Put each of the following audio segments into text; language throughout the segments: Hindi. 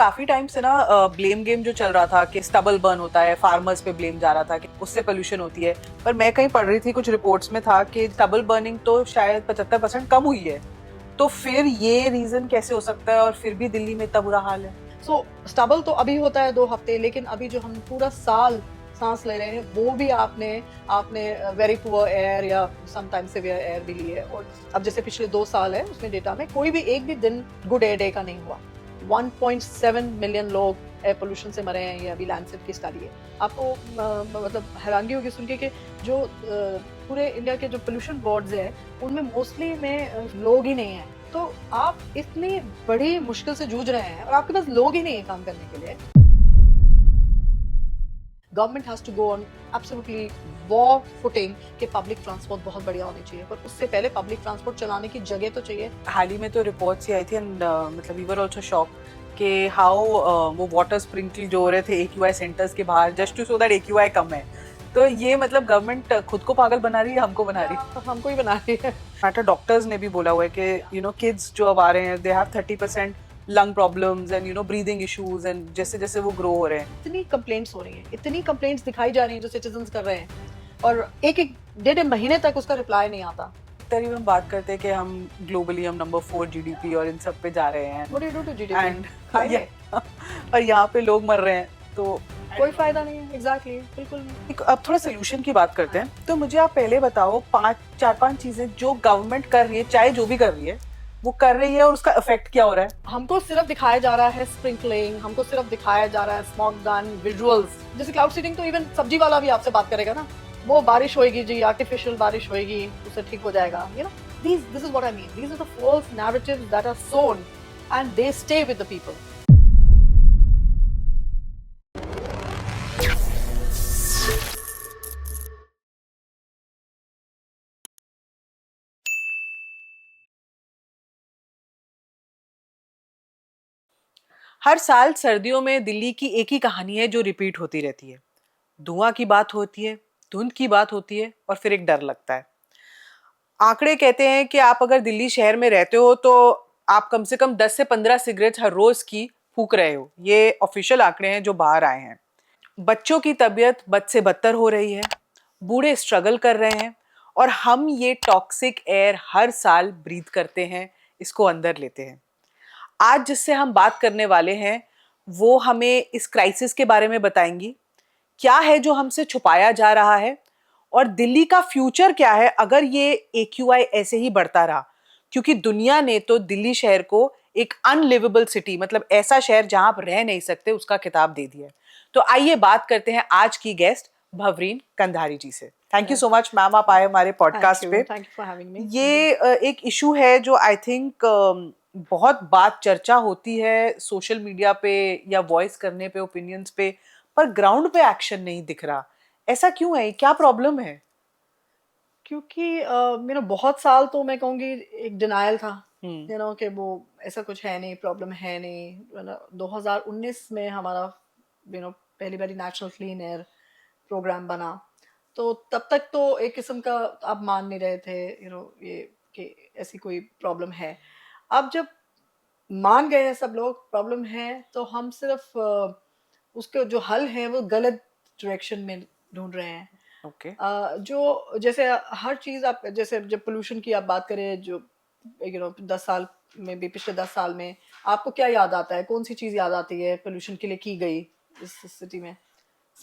काफी टाइम से ना ब्लेम गेम जो चल रहा था कि स्टबल बर्न होता है, फार्मर्स पे ब्लेम जा रहा था कि उससे पोल्यूशन होती है। पर मैं कहीं पढ़ रही थी, कुछ रिपोर्ट्स में था कि स्टबल बर्निंग तो शायद 75% कम हुई है। तो फिर ये रीजन कैसे हो सकता है और फिर भी दिल्ली में इतना बुरा हाल है? स्टबल तो अभी होता है 2 हफ्ते, लेकिन अभी जो हम पूरा साल सांस ले रहे हैं वो भी आपने आपने वेरी पुअर एयर या समटाइम सिवियर एयर भी ली है। और अब जैसे पिछले 2 साल है उसमें डेटा में कोई भी एक भी दिन गुड एयर डे का नहीं हुआ। 1.7 मिलियन लोग एयर पोल्यूशन से मरे हैं, ये अभी लैंडसेट की स्टडी है। आपको मतलब हैरानगी होगी सुन के कि जो पूरे इंडिया के जो पोल्यूशन बोर्ड्स हैं उनमें मोस्टली में लोग ही नहीं है। तो आप इतनी बड़ी मुश्किल से जूझ रहे हैं और आपके पास लोग ही नहीं है काम करने के लिए। Government has to go on absolutely war footing कि पब्लिक ट्रांसपोर्ट बहुत बढ़िया होनी चाहिए, पर उससे पहले पब्लिक ट्रांसपोर्ट चलाने की जगह तो चाहिए। हाल ही में तो रिपोर्ट्स ही आई थी एंड मतलब वी वर आल्सो शॉक कि हाउ वो वाटर स्प्रिंकल जो हो रहे थे AQI सेंटर्स के बाहर just to so that AQI कम है। तो ये मतलब गवर्नमेंट खुद को पागल बना रही है, हमको बना रही है। हमको ही बना रही है। मैटर डॉक्टर्स ने भी बोला हुआ है कि किड्स जो अब आ रहे हैं they have 30% lung problems and breathing issues and जैसे जैसे वो ग्रो हो रहे हैं। इतनी कंप्लेंट्स हो रही हैं, इतनी कंप्लेंट्स दिखाई जा रही हैं जो सिटीजंस कर रहे हैं, और एक एक डेढ़ महीने तक उसका रिप्लाई नहीं आता। तरीब हम बात करते हैं कि हम ग्लोबली हम नंबर 4 GDP और इन सब पे जा रहे हैं। What do you do to GDP? And और यहाँ पे लोग मर रहे हैं, तो कोई फायदा नहीं है। एग्जैक्टली, बिल्कुल नहीं। अब थोड़ा सोल्यूशन की बात करते हैं। तो मुझे आप पहले बताओ 5 चीजें जो गवर्नमेंट कर रही है, चाहे जो भी कर रही है, वो कर रही है और उसका इफेक्ट क्या हो रहा है। हमको सिर्फ दिखाया जा रहा है स्प्रिंकलिंग, हमको सिर्फ दिखाया जा रहा है स्मॉग गन विजुअल्स। जैसे क्लाउड सीडिंग तो इवन सब्जी वाला भी आपसे बात करेगा ना, वो बारिश होएगी जी, आर्टिफिशियल बारिश होएगी, उससे ठीक हो जाएगा। This is what I mean, these are the false narratives that are sown and they stay with the people. हर साल सर्दियों में दिल्ली की एक ही कहानी है जो रिपीट होती रहती है। धुआं की बात होती है, धुंध की बात होती है और फिर एक डर लगता है। आंकड़े कहते हैं कि आप अगर दिल्ली शहर में रहते हो तो आप कम से कम 10 से 15 सिगरेट हर रोज की फूक रहे हो। ये ऑफिशियल आंकड़े हैं जो बाहर आए हैं। बच्चों की तबीयत बद से बदतर हो रही है, बूढ़े स्ट्रगल कर रहे हैं और हम ये टॉक्सिक एयर हर साल ब्रीथ करते हैं, इसको अंदर लेते हैं। आज जिससे हम बात करने वाले हैं वो हमें इस क्राइसिस के बारे में बताएंगी। क्या है जो हमसे छुपाया जा रहा है और दिल्ली का फ्यूचर क्या है अगर ये AQI ऐसे ही बढ़ता रहा, क्योंकि दुनिया ने तो दिल्ली शहर को एक अनलिवेबल सिटी, मतलब ऐसा शहर जहां आप रह नहीं सकते, उसका खिताब दे दिया है। तो आइए बात करते हैं आज की गेस्ट भवरीन कंधारी जी से। Thank you so much ma'am, आप आए हमारे पॉडकास्ट पे। Thank you for having me. ये एक इशू है जो आई थिंक बहुत बात चर्चा होती है सोशल मीडिया पे या वॉइस करने पे, ओपिनियंस पे, पर ग्राउंड पे एक्शन नहीं दिख रहा। ऐसा क्यों है, क्या प्रॉब्लम है? क्योंकि मेरा बहुत साल तो मैं कहूँगी एक डिनायल था, कि वो ऐसा कुछ है नहीं, प्रॉब्लम है नहीं। 2019 में हमारा पहली बारी नेशनल क्लीन एयर प्रोग्राम बना, तो तब तक तो एक किस्म का आप मान नहीं रहे थे ये कि ऐसी कोई प्रॉब्लम है। अब जब मान गए हैं सब लोग प्रॉब्लम है, तो हम सिर्फ उसके जो हल है वो गलत डायरेक्शन में ढूंढ रहे हैं। ओके। जो जैसे हर चीज़, आप जैसे जब पोल्यूशन की आप बात करें, जो 10 साल में भी, पिछले 10 साल में आपको क्या याद आता है? कौन सी चीज़ याद आती है पोल्यूशन के लिए की गई इस सिटी में?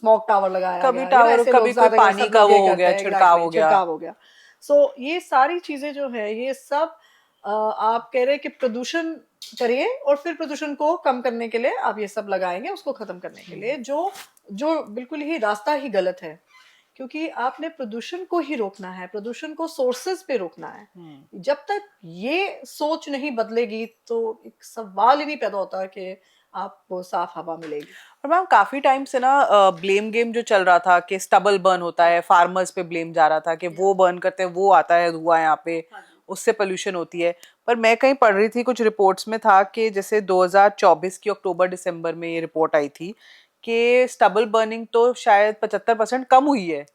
स्मोक टावर लगाया कभी गया, टावर, ऐसे कभी लोग कोई ज्यादा, पानी सब का लोग वो ये हो करते गया, हैं। छिड़काव एग्जैक्टली, हो गया। छिड़काव हो गया। सो ये सारी चीजें जो है, ये सब आप कह रहे हैं कि प्रदूषण करिए और फिर प्रदूषण को कम करने के लिए आप ये सब लगाएंगे, उसको खत्म करने के लिए, जो जो बिल्कुल ही रास्ता ही गलत है। क्योंकि आपने प्रदूषण को ही रोकना है, प्रदूषण को सोर्सेज पे रोकना है। जब तक ये सोच नहीं बदलेगी तो एक सवाल ही नहीं पैदा होता कि आपको साफ हवा मिलेगी। और मैम काफी टाइम से ना ब्लेम गेम जो चल रहा था कि स्टबल बर्न होता है, फार्मर्स पे ब्लेम जा रहा था कि वो बर्न करते हैं, वो आता है धुआं यहाँ पे, उससे पोल्यूशन होती है। पर मैं कहीं पढ़ रही थी, कुछ रिपोर्ट्स में था कि जैसे 2024 की अक्टूबर दिसंबर में ये रिपोर्ट आई थी कि स्टबल बर्निंग तो शायद 75% कम हुई है।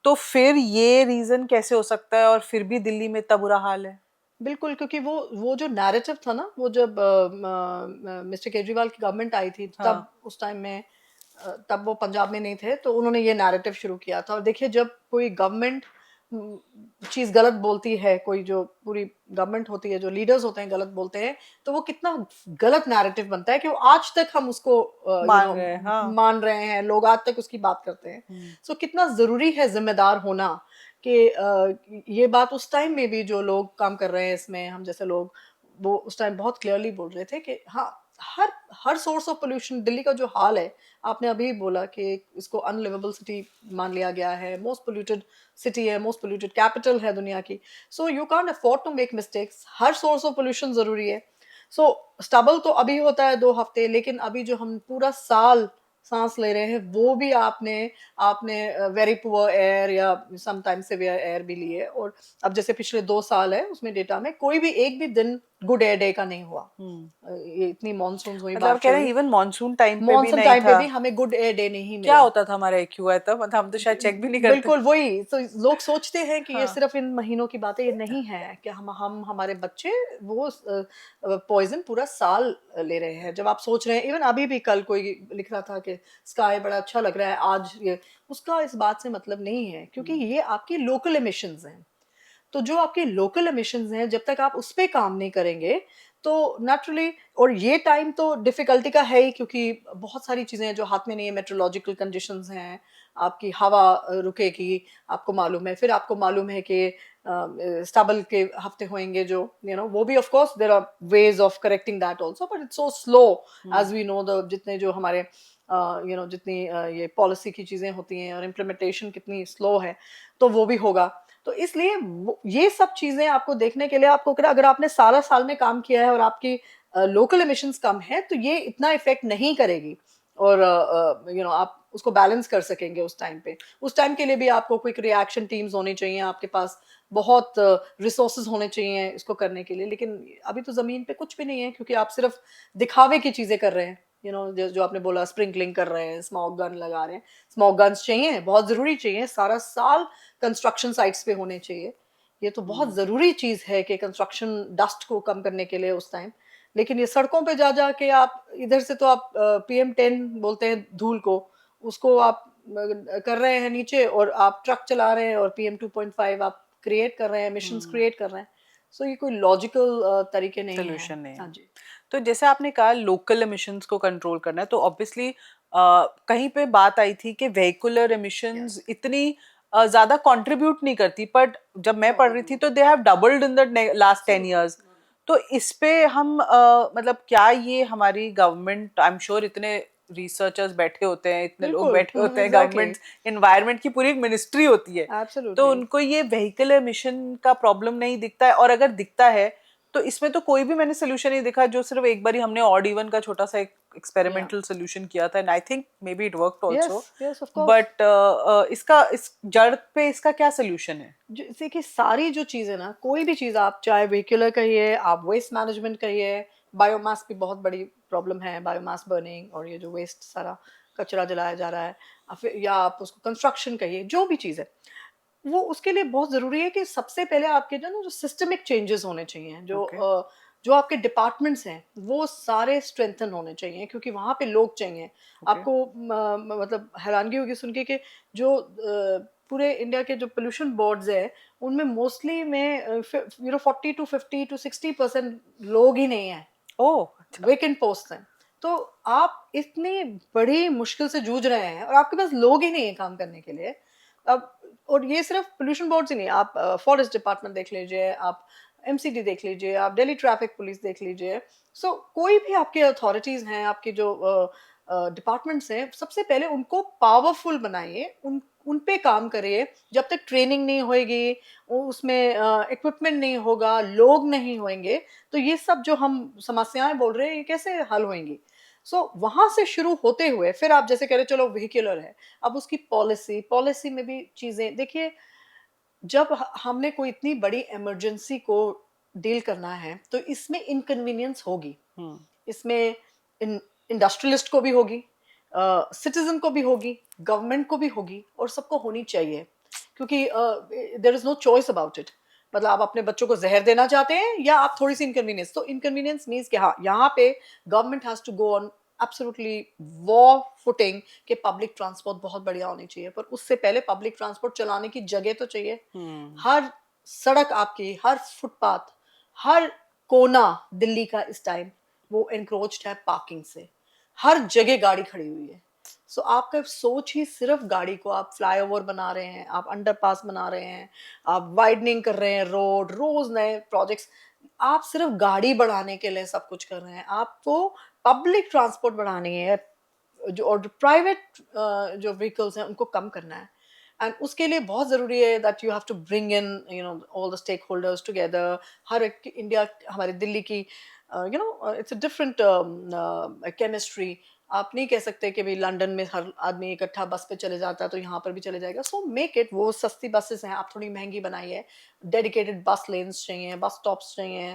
तो फिर ये रीजन कैसे हो सकता है और फिर भी दिल्ली में इतना बुरा हाल है? बिल्कुल, क्योंकि वो जो नैरेटिव था ना, वो जब मिस्टर केजरीवाल की गवर्नमेंट आई थी, तब हाँ। उस टाइम में तब वो पंजाब में नहीं थे, तो उन्होंने ये नैरेटिव शुरू किया था। और देखिए, जब कोई गवर्नमेंट चीज़ गलत बोलती है, कोई जो पूरी गवर्नमेंट होती है, जो लीडर्स होते हैं गलत बोलते हैं, तो वो कितना गलत नैरेटिव बनता है कि वो आज तक हम उसको मान रहे हैं, हाँ। मान रहे हैं, लोग आज तक उसकी बात करते हैं। हम्म। सो कितना ज़रूरी है ज़िम्मेदार होना, कि ये बात उस टाइम में भी जो लोग काम कर रहे हैं इसमें, हम जैसे लोग, वो उस टाइम बहुत क्लियरली बोल रहे थे कि हाँ, हर हर सोर्स ऑफ पोल्यूशन, दिल्ली का जो हाल है, आपने अभी बोला कि इसको अनलिवेबल सिटी मान लिया गया है, मोस्ट पोल्यूटेड सिटी है, मोस्ट पोल्यूटेड कैपिटल है दुनिया की। So you can't afford to make mistakes, हर सोर्स ऑफ पोल्यूशन ज़रूरी है। सो स्टबल तो अभी होता है 2 हफ्ते, लेकिन अभी जो हम पूरा साल सांस ले रहे हैं, वो भी आपने आपने वेरी पुअर एयर या समटाइम सिवियर एयर भी लिए। और अब जैसे पिछले 2 साल है, उसमें डेटा में कोई भी एक भी दिन गुड एयर डे का नहीं हुआ। हम्म। ये इतनी मानसून हुई, मतलब आप कह बारिशें रहे हैं हुई, इवन मॉनसून टाइम पे भी मॉनसून नहीं टाइम पे था? भी हमें गुड एयर डे नहीं क्या मिला। होता था हमारा एक्यूआई तब? मतलब हम तो शायद चेक भी नहीं करते। बिल्कुल वही तो लोग सोचते हैं कि ये हाँ। सिर्फ इन महीनों की बात है, ये नहीं है कि हम हमारे बच्चे वो पॉइजन पूरा साल ले रहे हैं। जब आप सोच रहे हैं, इवन अभी भी कल कोई लिख रहा था कि स्काई बड़ा अच्छा लग रहा है आज, ये उसका इस बात से मतलब नहीं है, क्योंकि ये आपकी लोकल एमिशंस हैं। तो जो आपके लोकल एमिशंस हैं, जब तक आप उस पे काम नहीं करेंगे, तो नेचुरली, और ये टाइम तो डिफिकल्टी का है ही, क्योंकि बहुत सारी चीज़ें हैं जो हाथ में नहीं है, मेट्रोलॉजिकल कंडीशंस हैं, आपकी हवा रुकेगी, आपको मालूम है, फिर आपको मालूम है कि स्टबल के हफ्ते होंगे जो, वो भी of course there are ways of correcting that also, but it's so slow, as we know, the जितने जो हमारे जितनी ये पॉलिसी की चीज़ें होती हैं और इम्प्लीमेंटेशन कितनी स्लो है, तो वो भी होगा। तो इसलिए ये सब चीजें आपको देखने के लिए, आपको अगर आपने सारा साल में काम किया है और आपकी लोकल एमिशंस कम है, तो ये इतना इफेक्ट नहीं करेगी। और आप उसको बैलेंस कर सकेंगे उस टाइम पे। उस टाइम के लिए भी आपको क्विक रिएक्शन टीम्स होनी चाहिए, आपके पास बहुत रिसोर्सेज होने चाहिए इसको करने के लिए। लेकिन अभी तो जमीन पे कुछ भी नहीं है, क्योंकि आप सिर्फ दिखावे की चीजें कर रहे हैं। जो आपने बोला, स्प्रिंकलिंग कर रहे हैं, स्मॉग गन लगा रहे हैं। स्मॉग गन्स चाहिए, बहुत जरूरी चाहिए, सारा साल कंस्ट्रक्शन साइट्स पे होने चाहिए। ये तो बहुत ज़रूरी चीज़ है कि कंस्ट्रक्शन डस्ट को कम करने के लिए उस टाइम। लेकिन ये सड़कों पे जा के आप इधर से तो आप PM10 बोलते हैं धूल को, उसको आप कर रहे हैं नीचे, और आप ट्रक चला रहे हैं, और PM2.5 आप क्रिएट कर रहे हैं, एमिशंस क्रिएट कर रहे हैं। सो ये कोई लॉजिकल तरीके नहीं है। सोल्यूशन नहीं हाँ है। जी। तो जैसे आपने कहा लोकल एमिशंस को कंट्रोल करना है, तो ऑब्वियसली कहीं पे बात आई थी कि वेहिकुलर एमिशंस इतनी ज्यादा कंट्रीब्यूट नहीं करती, बट जब मैं पढ़ रही थी तो they have doubled in the last 10 years। तो इस पे हम मतलब क्या ये हमारी गवर्नमेंट, आई एम श्योर इतने रिसर्चर्स बैठे होते हैं, इतने लोग बिल्कुल। बैठे होते हैं, एग्जैक्टली। गवर्नमेंट एनवायरनमेंट की पूरी एक मिनिस्ट्री होती है, तो एब्सोल्युटली। उनको ये व्हीकल एमिशन का प्रॉब्लम नहीं दिखता है? और अगर दिखता है तो इसमें तो कोई भी मैंने सोल्यूशन नहीं देखा। जो सिर्फ एक बार ही हमने ऑड इवन का छोटा सा एक या एक्सपेरिमेंटल सोल्यूशन किया था, and I think may be it worked yes, also, yes, of course. But इसका इस जड़ पे इसका क्या सोल्यूशन है? जैसे कि सारी जो चीज़ें ना, कोई भी चीज़ आप चाहे व्हीकुलर कहिए, आप वेस्ट मैनेजमेंट कहिए, बायोमास की बहुत बड़ी प्रॉब्लम है, बायोमास बर्निंग, और ये जो वेस्ट सारा कचरा जलाया जा रहा है, या आप उसको कंस्ट्रक्शन कहिए, जो भी चीज़ है, वो उसके लिए बहुत ज़रूरी है कि सबसे पहले आपके जो सिस्टमिक चेंजेस होने चाहिए, ओके। जो आपके डिपार्टमेंट्स हैं वो सारे स्ट्रेंथन होने चाहिए, क्योंकि वहाँ पे लोग चाहिए। ओके। आपको मतलब हैरानगी होगी सुन के कि जो पूरे इंडिया के जो पोल्यूशन बोर्ड्स है, उनमें मोस्टली में 40 to 50 to 60% लोग ही नहीं है, ओह अच्छा। वेकेंट पोस्ट हैं। तो आप इतनी बड़ी मुश्किल से जूझ रहे हैं, और आपके पास लोग ही नहीं है काम करने के लिए। अब, और ये सिर्फ पोल्यूशन बोर्ड ही नहीं, आप फॉरेस्ट डिपार्टमेंट देख लीजिए, आप MCD देख लीजिए, आप दिल्ली ट्रैफिक पुलिस देख लीजिए। सो कोई भी आपके अथॉरिटीज हैं, आपके जो डिपार्टमेंट्स हैं, सबसे पहले उनको पावरफुल बनाइए, उन पे काम करिए। जब तक ट्रेनिंग नहीं होएगी, उसमें इक्विपमेंट नहीं होगा, लोग नहीं होंगे, तो ये सब जो हम समस्याएं बोल रहे हैं, ये कैसे हल होंगी? वहां से शुरू होते हुए फिर आप जैसे कह रहे, चलो व्हीकुलर है, अब उसकी पॉलिसी में भी चीजें देखिए। जब हमने कोई इतनी बड़ी इमरजेंसी को डील करना है, तो इसमें इनकन्वीनियंस होगी, हम्म। इसमें इंडस्ट्रियलिस्ट को भी होगी, सिटीजन को भी होगी, गवर्नमेंट को भी होगी, और सबको होनी चाहिए, क्योंकि there is no choice about it. मतलब आप अपने बच्चों को जहर देना चाहते हैं या आप थोड़ी सी इनकन्वीनियंस, तो इनकन्वीनियंस मीन्स कि हाँ यहाँ पे government has to go on absolutely war footing कि पब्लिक ट्रांसपोर्ट बहुत बढ़िया होनी चाहिए, पर उससे पहले पब्लिक ट्रांसपोर्ट चलाने की जगह तो चाहिए। हर सड़क आपकी, हर फुटपाथ, हर कोना दिल्ली का इस टाइम वो एनक्रोच्ड है पार्किंग से, हर जगह गाड़ी खड़ी हुई है। सो आपका सोच ही सिर्फ गाड़ी को, आप फ्लाईओवर बना रहे हैं, आप अंडरपास बना रहे हैं, आप वाइडनिंग कर रहे हैं रोड, रोज नए प्रोजेक्ट्स, आप सिर्फ गाड़ी बढ़ाने के लिए सब कुछ कर रहे हैं। आपको पब्लिक ट्रांसपोर्ट बढ़ानी है जो, और प्राइवेट जो व्हीकल्स हैं उनको कम करना है। एंड उसके लिए बहुत ज़रूरी है that you have to bring in you know all the stakeholders together. हर एक इंडिया, हमारी दिल्ली की you know it's a different chemistry. आप नहीं कह सकते कि भाई लंदन में हर आदमी इकट्ठा बस पे चले जाता है तो यहाँ पर भी चले जाएगा। सो मेक इट, वो सस्ती बसेस हैं, आप थोड़ी महंगी बनाइए, डेडिकेटेड बस लेन्स चाहिए, बस स्टॉप्स चाहिए,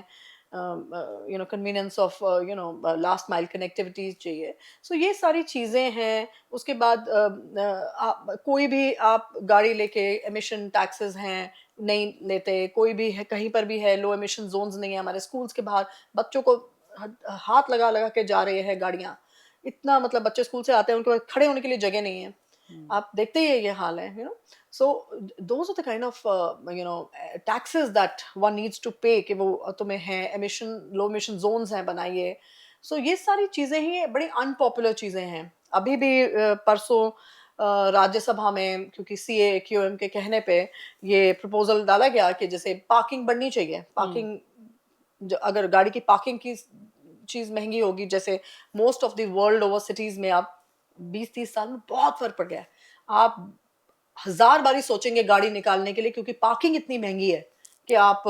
you know convenience of you no last mile connectivities चाहिए। सो ये सारी चीज़ें हैं। उसके बाद कोई भी आप गाड़ी लेके एमिशन टैक्सेस हैं नहीं लेते, कोई भी है कहीं पर भी है लो एमिशन जोन्स नहीं है, हमारे स्कूल्स के बाहर बच्चों को हाथ लगा लगा के जा रहे हैं गाड़ियाँ, इतना मतलब बच्चे स्कूल से आते हैं उनके पास खड़े होने के लिए जगह नहीं है। आप देखते ही ये हाल है, you know. So those are the kind of you know taxes that one needs to pay कि वो तुम्हें है एमिशन, लो एमिशन जोन्स हैं बनाइए। सो ये सारी चीज़ें ही बड़ी अनपॉपुलर चीज़ें हैं। अभी भी परसों राज्यसभा में, क्योंकि CAQM के कहने पे ये प्रपोजल डाला गया कि जैसे पार्किंग बढ़नी चाहिए, पार्किंग अगर गाड़ी की पार्किंग की चीज़ महंगी होगी, जैसे most of the world over cities में आप 20-30 साल में बहुत फर्क पड़ गया है। आप 1000 बारी सोचेंगे गाड़ी निकालने के लिए, क्योंकि पार्किंग इतनी महंगी है कि आप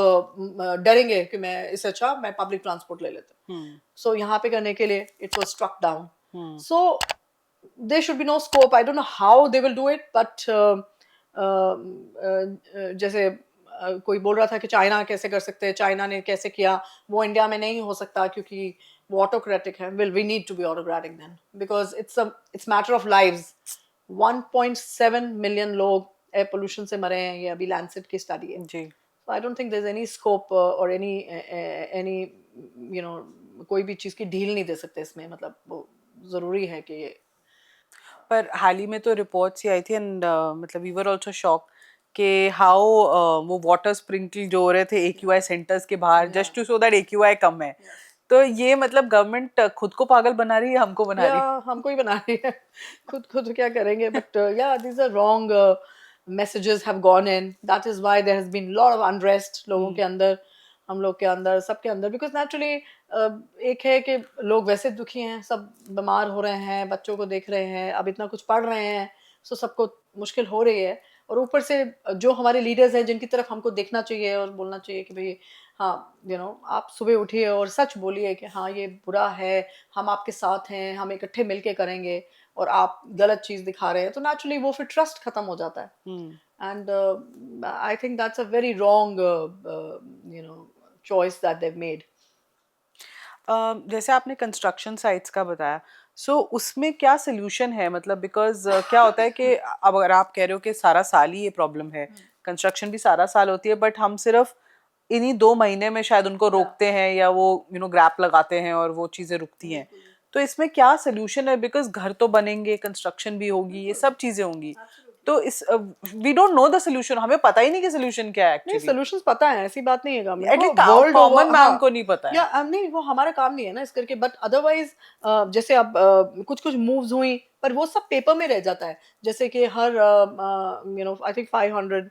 डरेंगे कि मैं इससे अच्छा मैं पब्लिक ट्रांसपोर्ट ले लेता हूँ। सो यहाँ पे करने के लिए it was struck down. So there should be no scope. I don't know how they will do it, but जैसे कोई बोल रहा था कि चाइना कैसे कर सकते हैं, चाइना ने कैसे किया, वो इंडिया में नहीं हो सकता क्योंकि वो ऑटोक्रेटिक है। Well, we need to be autocratic then, because it's matter of lives. 1.7 million लोग एयर पोल्यूशन से मरे हैं, ये अभी लैंसेट की स्टडी है जी। So I don't think there's any scope or any you know कोई भी चीज़ की ढील नहीं दे सकते इसमें, मतलब वो ज़रूरी है कि ये। पर हाल ही में तो रिपोर्ट्स ही आई थी एंड मतलब वी वर आल्सो शॉक कि हाउ वो वाटर स्प्रिंकल जो हो रहे थे AQI सेंटर्स के बाहर just to show that AQI कम है। तो ये मतलब गवर्नमेंट खुद को पागल बना रही है, हमको बना रही है। हमको ही बना रही है। खुद क्या करेंगे, बट या these are wrong messages have gone in. That is why there has been lot of unrest लोगों के अंदर, हम लोग के अंदर, सबके अंदर, because naturally एक है कि लोग वैसे दुखी हैं, सब बीमार हो रहे हैं, बच्चों को देख रहे हैं, अब इतना कुछ पढ़ रहे हैं, सो सबको मुश्किल हो रही है। और ऊपर से जो हमारे लीडर्स हैं जिनकी तरफ हमको देखना चाहिए और बोलना चाहिए कि भाई हाँ यू नो आप सुबह उठिए और सच बोलिए कि हाँ ये बुरा है, हम आपके साथ हैं, हम इकट्ठे मिलके करेंगे, और आप गलत चीज़ दिखा रहे हैं, तो नेचुरली वो फिर ट्रस्ट खत्म हो जाता है। And I think that's a very wrong you know choice that they made. जैसे आपने कंस्ट्रक्शन साइट्स का बताया, सो उसमें क्या सोल्यूशन है, मतलब बिकॉज क्या होता है कि अब अगर आप कह रहे हो कि सारा साल ही ये प्रॉब्लम है, कंस्ट्रक्शन भी सारा साल होती है, बट हम सिर्फ इन्हीं 2 महीने में शायद उनको रोकते हैं या वो ग्रैप लगाते हैं और वो चीज़ें रुकती हैं। तो इसमें क्या सोल्यूशन है, बिकॉज घर तो बनेंगे, कंस्ट्रक्शन भी होगी, ये सब चीज़ें होंगी, तो इस we don't know the solution, हमें पता ही नहीं कि सोल्यूशन क्या है नहीं, एक्चुअली। सॉल्यूशंस पता है, ऐसी बात नहीं है गवर्नमेंट को, at least world over common man को नहीं पता है। या नहीं, वो हमारा काम नहीं है ना इस करके, बट अदरवाइज जैसे अब कुछ कुछ मूव्स हुई पर वो सब पेपर में रह जाता है। जैसे कि हर you know I think 500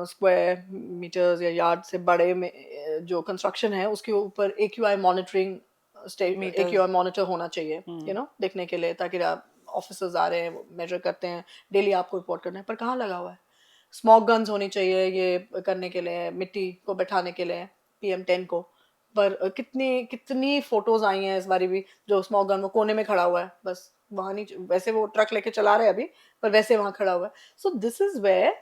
square metres या यार्ड से बड़े में जो कंस्ट्रक्शन है उसके ऊपर AQI मॉनिटरिंग AQI मॉनिटर होना चाहिए, यू नो देखने के लिए, ताकि आप ऑफिसर्स आ रहे हैं वो मेजर करते हैं, डेली आपको रिपोर्ट करना है, पर कहाँ लगा हुआ है। स्मॉग गन्स होनी चाहिए ये करने के लिए, मिट्टी को बैठाने के लिए PM10 को, पर कितनी कितनी फोटोज आई हैं इस बारी भी, जो स्मॉग गन वो कोने में खड़ा हुआ है, बस वहाँ नहीं, वैसे वो ट्रक लेके चला रहे हैं अभी, पर वैसे वहाँ खड़ा हुआ है। So this is where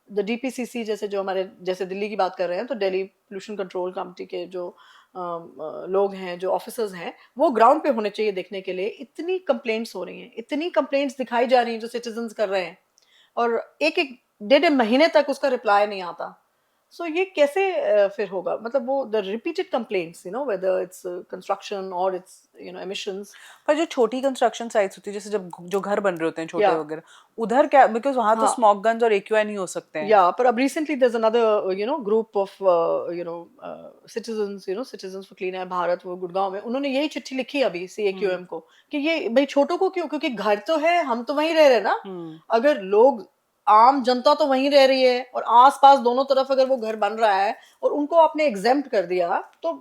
the DPCC जैसे जो हमारे, जैसे दिल्ली की बात कर रहे हैं तो दिल्ली पोल्यूशन कंट्रोल कमेटी के जो लोग हैं, जो ऑफिसर्स हैं, वो ग्राउंड पे होने चाहिए देखने के लिए। इतनी कंप्लेंट्स हो रही हैं, इतनी कंप्लेंट्स दिखाई जा रही हैं जो सिटीजन्स कर रहे हैं, और एक एक 1.5 महीने तक उसका रिप्लाई नहीं आता। सो ये कैसे फिर होगा, मतलब वो the repeated complaints, you know, whether its construction और इट्स, यू नो, एमिशंस. पर जो छोटी कंस्ट्रक्शन साइट्स होती है, जैसे जब जो घर बन रहे होते हैं छोटे या वगैरह, उधर क्या, बिकॉज वहां तो हाँ, स्मॉग गन्स और एक्यूआई नहीं हो सकते हैं. yeah, but recently there's another, you know, group of, citizens, you know, Citizens for Clean Air Bharat, वो गुड़गांव में, उन्होंने यही चिट्ठी लिखी अभी CAQM को कि ये भाई छोटों को क्यों, क्योंकि घर तो है, हम तो वहीं रह रहे हैं ना. अगर लोग, आम जनता तो वहीं रह रही है और आसपास दोनों तरफ अगर वो घर बन रहा है और उनको आपने एग्जेम्प्ट कर दिया तो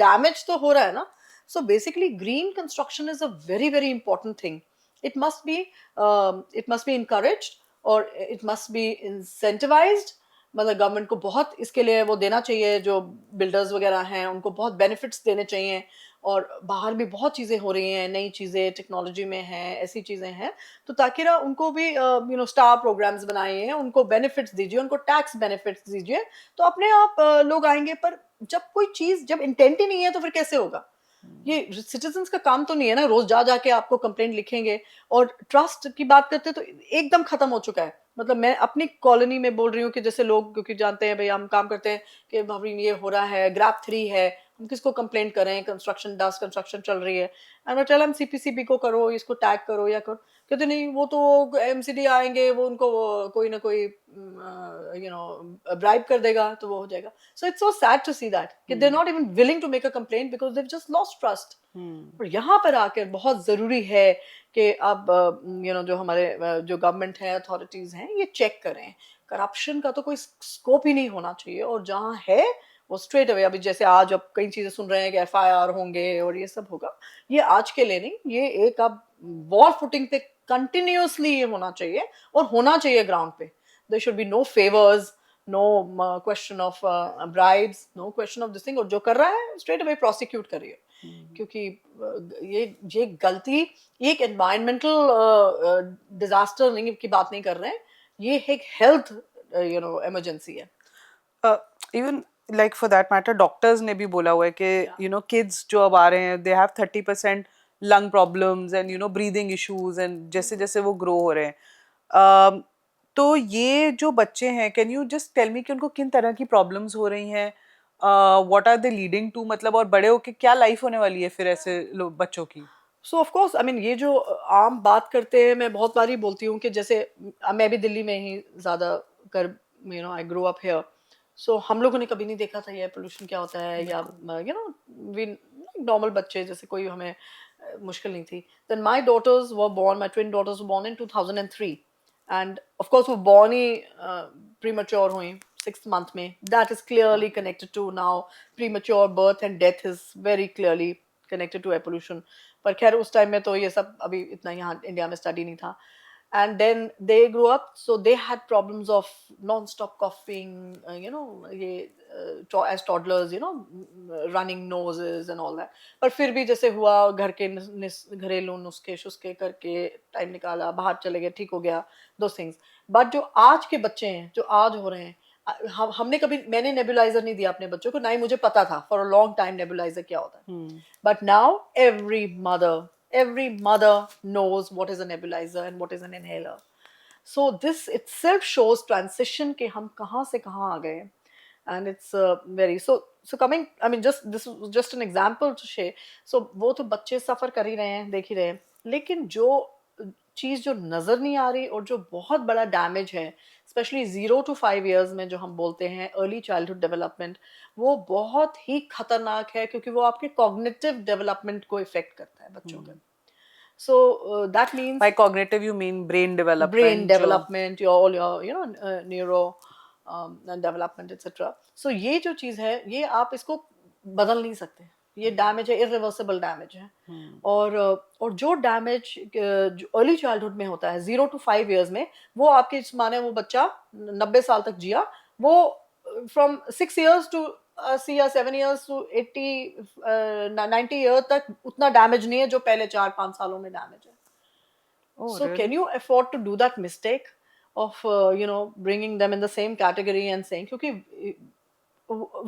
डैमेज तो हो रहा है ना. So basically green construction is a very very important thing. It must be encouraged और it must be incentivized. मतलब गवर्नमेंट को बहुत इसके लिए वो देना चाहिए, जो बिल्डर्स वगैरह हैं उनको बहुत बेनिफिट्स देने चाहिए. और बाहर भी बहुत चीज़ें हो रही हैं, नई चीज़ें टेक्नोलॉजी में हैं, ऐसी चीज़ें हैं, तो ताकि ना उनको भी यू नो स्टार प्रोग्राम्स बनाए हैं, उनको बेनिफिट्स दीजिए, उनको टैक्स बेनिफिट्स दीजिए, तो अपने आप लोग आएंगे. पर जब कोई चीज़, जब इंटेंट ही नहीं है तो फिर कैसे होगा. ये सिटीजन्स का काम तो नहीं है ना, रोज जा जाके आपको कंप्लेंट लिखेंगे. और ट्रस्ट की बात करते तो एकदम खत्म हो चुका है. मतलब मैं अपनी कॉलोनी में बोल रही हूँ कि जैसे लोग, क्योंकि जानते हैं भाई हम काम करते हैं, कि भाभी ये हो रहा है, ग्रैप 3 है, हम किसको कंप्लेंट करें, कंस्ट्रक्शन, डस्ट कंस्ट्रक्शन चल रही है, एंड चल हम CPCB को करो, इसको टैग करो या करो. कहते नहीं, वो तो MCD आएंगे, वो उनको कोई ना कोई यू नो ब्राइब कर देगा तो वो हो जाएगा. So it's so sad to see that कि they're not even willing to make a complaint because they've just lost trust. और यहाँ पर आकर बहुत ज़रूरी है कि अब यू नो जो हमारे जो गवर्नमेंट है, अथॉरिटीज़ हैं, ये चेक करें. करप्शन का तो कोई स्कोप ही नहीं होना चाहिए, और जहाँ है वो स्ट्रेट अवे. अभी जैसे आज अब कई चीज़ें सुन रहे हैं कि FIR होंगे और ये सब होगा, ये आज के लिए नहीं, ये एक अब वॉर फुटिंग पे कंटिन्यूसली ये होना चाहिए, और होना चाहिए ग्राउंड पे. There should be no favours, no question of bribes, no question of this thing, और जो कर रहा है स्ट्रेट अवे प्रोसिक्यूट करिए. क्योंकि ये गलती, एक एनवायरमेंटल डिजास्टर नहीं की बात नहीं कर रहे हैं, ये एक हेल्थ यू नो इमरजेंसी है. Even like for that matter doctors ने भी बोला हुआ है कि यू नो किड्स जो अब आ रहे हैं, they have 30% lung problems and you know breathing issues, and जैसे जैसे वो ग्रो हो रहे हैं. तो ये जो बच्चे हैं, can you just tell me कि उनको किन तरह की प्रॉब्लम्स हो रही हैं, what are they leading to, मतलब, और बड़े होके क्या लाइफ होने वाली है फिर ऐसे बच्चों की. सो ऑफ कोर्स, आई मीन, ये जो आम बात करते हैं, मैं बहुत बारी बोलती हूँ कि जैसे मैं भी दिल्ली में ही ज़्यादा कर, you know, I grow up here. So हम लोगों ने कभी नहीं देखा था ये पोल्यूशन क्या होता है, या यू नो वी नॉर्मल बच्चे, जैसे कोई हमें मुश्किल नहीं थी. Then my daughters were born, my twin daughters were born in 2003, and of course वो बॉर्न ही प्रीमेच्योर हुई 6th month में. That is clearly connected to now premature birth and death is very clearly connected to air pollution. पर खैर उस टाइम में तो ये सब अभी इतना यहाँ इंडिया में स्टडी नहीं था. And then they grew up, so they had problems of non-stop coughing, you know, as toddlers, you know, running noses and all that. पर फिर भी जैसे हुआ, घर के घरेलू नुस्खे शुस्खे करके टाइम निकाला, बाहर चले गए, ठीक हो गया, those things. But जो आज के बच्चे हैं, जो आज हो रहे हैं, हमने कभी, मैंने नेबुलाइजर नहीं दिया अपने बच्चों को, ना ही मुझे पता था for a long time nebuliser क्या होता है. But now every mother knows what is a nebulizer and what is an inhaler. So this itself shows transition कि हम कहाँ से कहाँ आ गए. And it's very so coming, I mean, just this was just an example to share. So वो तो बच्चे सफ़र कर ही रहे हैं, देख ही रहे हैं, लेकिन जो चीज़ जो नज़र नहीं आ रही और जो बहुत बड़ा डैमेज है, स्पेशली 0 to 5 years में जो हम बोलते हैं अर्ली चाइल्डहुड डेवलपमेंट, वो बहुत ही खतरनाक है, क्योंकि वो आपके कॉग्निटिव डेवलपमेंट को इफेक्ट करता है बच्चों का. So that means by cognitive you mean brain development, your all your, you know, neuro development etc. So ये जो चीज़ है, ये आप इसको बदल नहीं सकते, ये डैमेज है, इरिवर्सिबल डैमेज है. और जो डैमेज जो अर्ली चाइल्डहुड में होता है 0 to 5 years में, वो आपके माने वो बच्चा 90 साल तक जिया, वो from 6 years to 7 years to 90 years तक उतना डैमेज नहीं है जो पहले 4-5 सालों में डैमेज है. So really? Can you afford to do that mistake of you know bringing them in the same category and saying, क्योंकि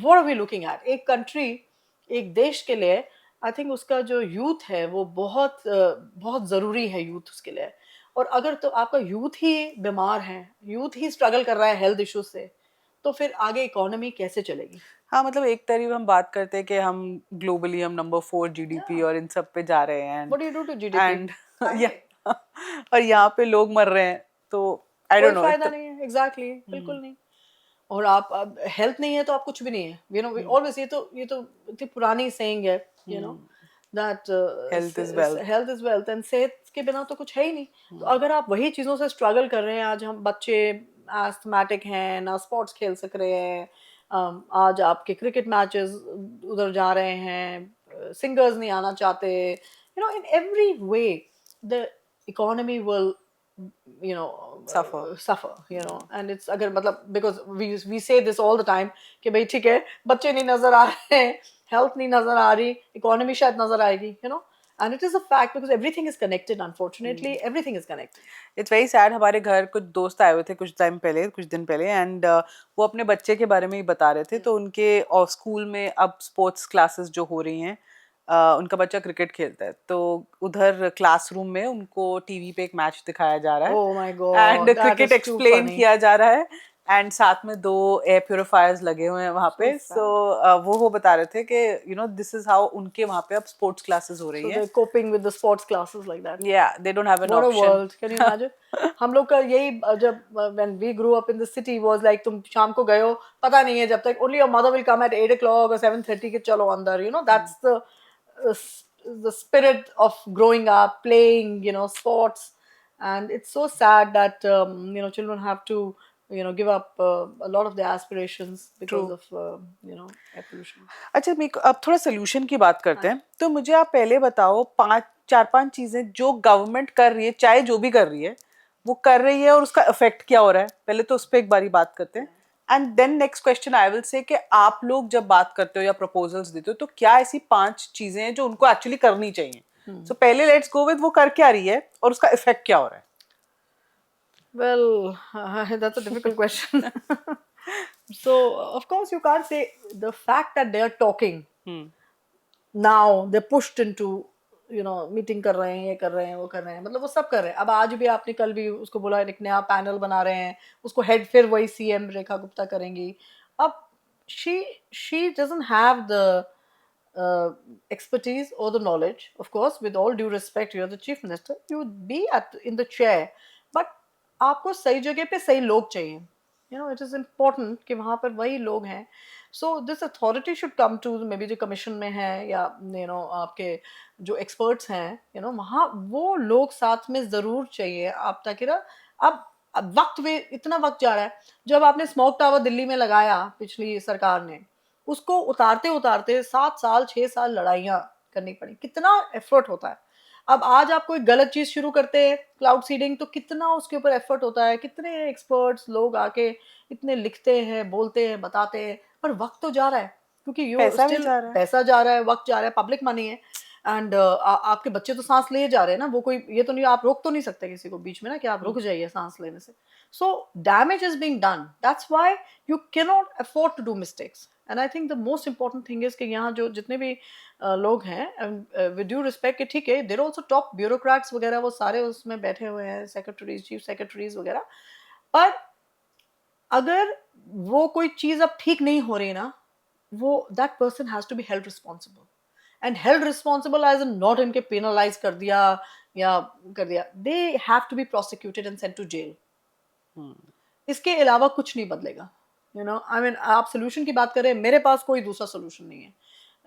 what are we looking at, एक country, एक देश के लिए आई थिंक उसका जो यूथ है वो बहुत बहुत ज़रूरी है यूथ उसके लिए. और अगर तो आपका यूथ ही बीमार है, यूथ ही स्ट्रगल कर रहा है हेल्थ इश्यूज से, तो फिर आगे इकोनॉमी कैसे चलेगी? हाँ मतलब एक तरह हम बात करते हैं कि हम ग्लोबली हम नंबर 4 जीडीपी Yeah. और इन सब पे जा रहे हैं What do you do to GDP? And या और यहाँ पे लोग मर रहे हैं तो आई डोंट कोई नो फायदा नहीं है, एग्जैक्टली बिल्कुल नहीं। और आप अब हेल्थ नहीं है तो आप कुछ भी नहीं है, यू नो ऑलवेज, ये तो इतनी पुरानी सेइंग है, you know that health is wealth. Health is wealth, and सेहत के बिना तो कुछ है ही नहीं। तो अगर आप वही चीज़ों से स्ट्रगल कर रहे हैं, आज हम बच्चे एस्थमेटिक हैं, ना स्पोर्ट्स खेल सक रहे हैं, आज आपके क्रिकेट मैचेस उधर जा रहे हैं, सिंगर्स नहीं आना चाहते, you know in every way the economy will suffer, you know, and it's अगर मतलब because we say this all the time कि भाई ठीक है, बच्चे नहीं नजर आ रहे हैं, हेल्थ नहीं नजर आ रही, इकोनॉमी शायद नजर आएगी, you know, and it is a fact because everything is connected, unfortunately everything is connected. It's very sad. हमारे घर कुछ दोस्त आए हुए थे कुछ टाइम पहले, कुछ दिन पहले, एंड वो अपने बच्चे के बारे में ही बता रहे थे। तो उनके स्कूल में अब स्पोर्ट्स क्लासेस जो हो रही हैं, उनका बच्चा क्रिकेट खेलता है, तो उधर क्लासरूम में उनको टीवी पे एक मैच दिखाया जा रहा है Oh my God, and that cricket is too explain funny. किया जा रहा है, एंड साथ में 2 एयर प्योरीफायर्स लगे हुए हैं वहाँ पे। So सो वो बता रहे थे कि you know this is how उनके वहाँ पे अब स्पोर्ट्स क्लासेस हो रही So हैं। they're coping with the sports classes like that. या they don't have an What a option. world, can you imagine? हम लोग का यही जब when we grew up in the city was like तुम शाम को गए हो, पता नहीं है जब तक, only your mother will come at 8 o'clock or 7:30 के चलो अंदर, you know, that's the spirit of growing up, playing, you know, sports. And it's so sad that you know, children have to, you know, give up a lot of their aspirations because True. of you know, air pollution. अच्छा मेरे को अब थोड़ा सोल्यूशन की बात करते हैं। तो मुझे आप पहले बताओ 4-5 चीजें जो गवर्नमेंट कर रही है, चाहे जो भी कर रही है, वो कर रही है और उसका इफेक्ट क्या हो रहा है। पहले तो उस पर एक बारी बात करते हैं, and then next question I will say कि आप लोग जब बात करते हो या प्रपोजल्स देते हो तो क्या ऐसी 5 चीजें हैं जो उनको एक्चुअली करनी चाहिए। सो पहले लेट्स गो विद वो कर क्या रही है और उसका इफेक्ट क्या हो रहा है। Well, that's a difficult question. So, of course, you can't say the fact that they are talking now, they're pushed into, you know, meeting कर रहे हैं, ये कर रहे हैं, वो कर रहे हैं, मतलब वो सब कर रहे हैं। अब आज भी आपने कल भी उसको बोला, एक नया पैनल बना रहे हैं, उसको हेड फिर वही सीएम रेखा गुप्ता करेंगी। अब she doesn't have the expertise or the knowledge. Of course, with all due respect, you're the chief minister, you would be in the chair, but आपको सही जगह पे सही लोग चाहिए। You know, it is important कि वहाँ पर वही लोग हैं। So this authority should come to maybe जो कमीशन में है, या you know, आपके जो experts हैं, you know, वहाँ वो लोग साथ में ज़रूर चाहिए। आप ताकि ना अब वक्त में इतना वक्त जा रहा है। जब आपने स्मोक टावर दिल्ली में लगाया पिछली सरकार ने, उसको उतारते उतारते 7 साल 6 साल लड़ाइयाँ करनी पड़ी, कितना एफर्ट होता है। अब आज आप कोई गलत चीज शुरू करते हैं, क्लाउड सीडिंग, तो कितना उसके ऊपर एफर्ट होता है, कितने एक्सपर्ट्स लोग आके इतने लिखते हैं, बोलते हैं, बताते हैं, पर वक्त तो जा रहा है, क्योंकि यू पैसा भी स्टिल जा रहा है। पैसा जा रहा है, वक्त जा रहा है, पब्लिक मनी है, एंड आपके बच्चे तो सांस ले जा रहे हैं ना, वो कोई ये तो नहीं, आप रोक तो नहीं सकते किसी को बीच में ना कि आप रुक जाइए सांस लेने से। So damage is being done, that's why you can not afford to do mistakes. And I think the most important thing is कि यहाँ जो जितने भी लोग हैं, विद ड्यू रिस्पेक्ट, कि ठीक है, देर ऑल्सो टॉप ब्यूरोक्रेट्स वगैरह, वो सारे उसमें बैठे हुए हैं, सेक्रेटरीज, चीफ सेक्रेटरीज वगैरह, पर अगर वो कोई चीज अब ठीक नहीं हो रही ना, वो that person has to be held responsible, and held responsible as not इनके पेनलाइज कर दिया या कर दिया, they have to be prosecuted and sent to jail. इसके अलावा कुछ नहीं बदलेगा। यू नो, आई मीन, आप सोल्यूशन की बात करें, मेरे पास कोई दूसरा सोल्यूशन नहीं है।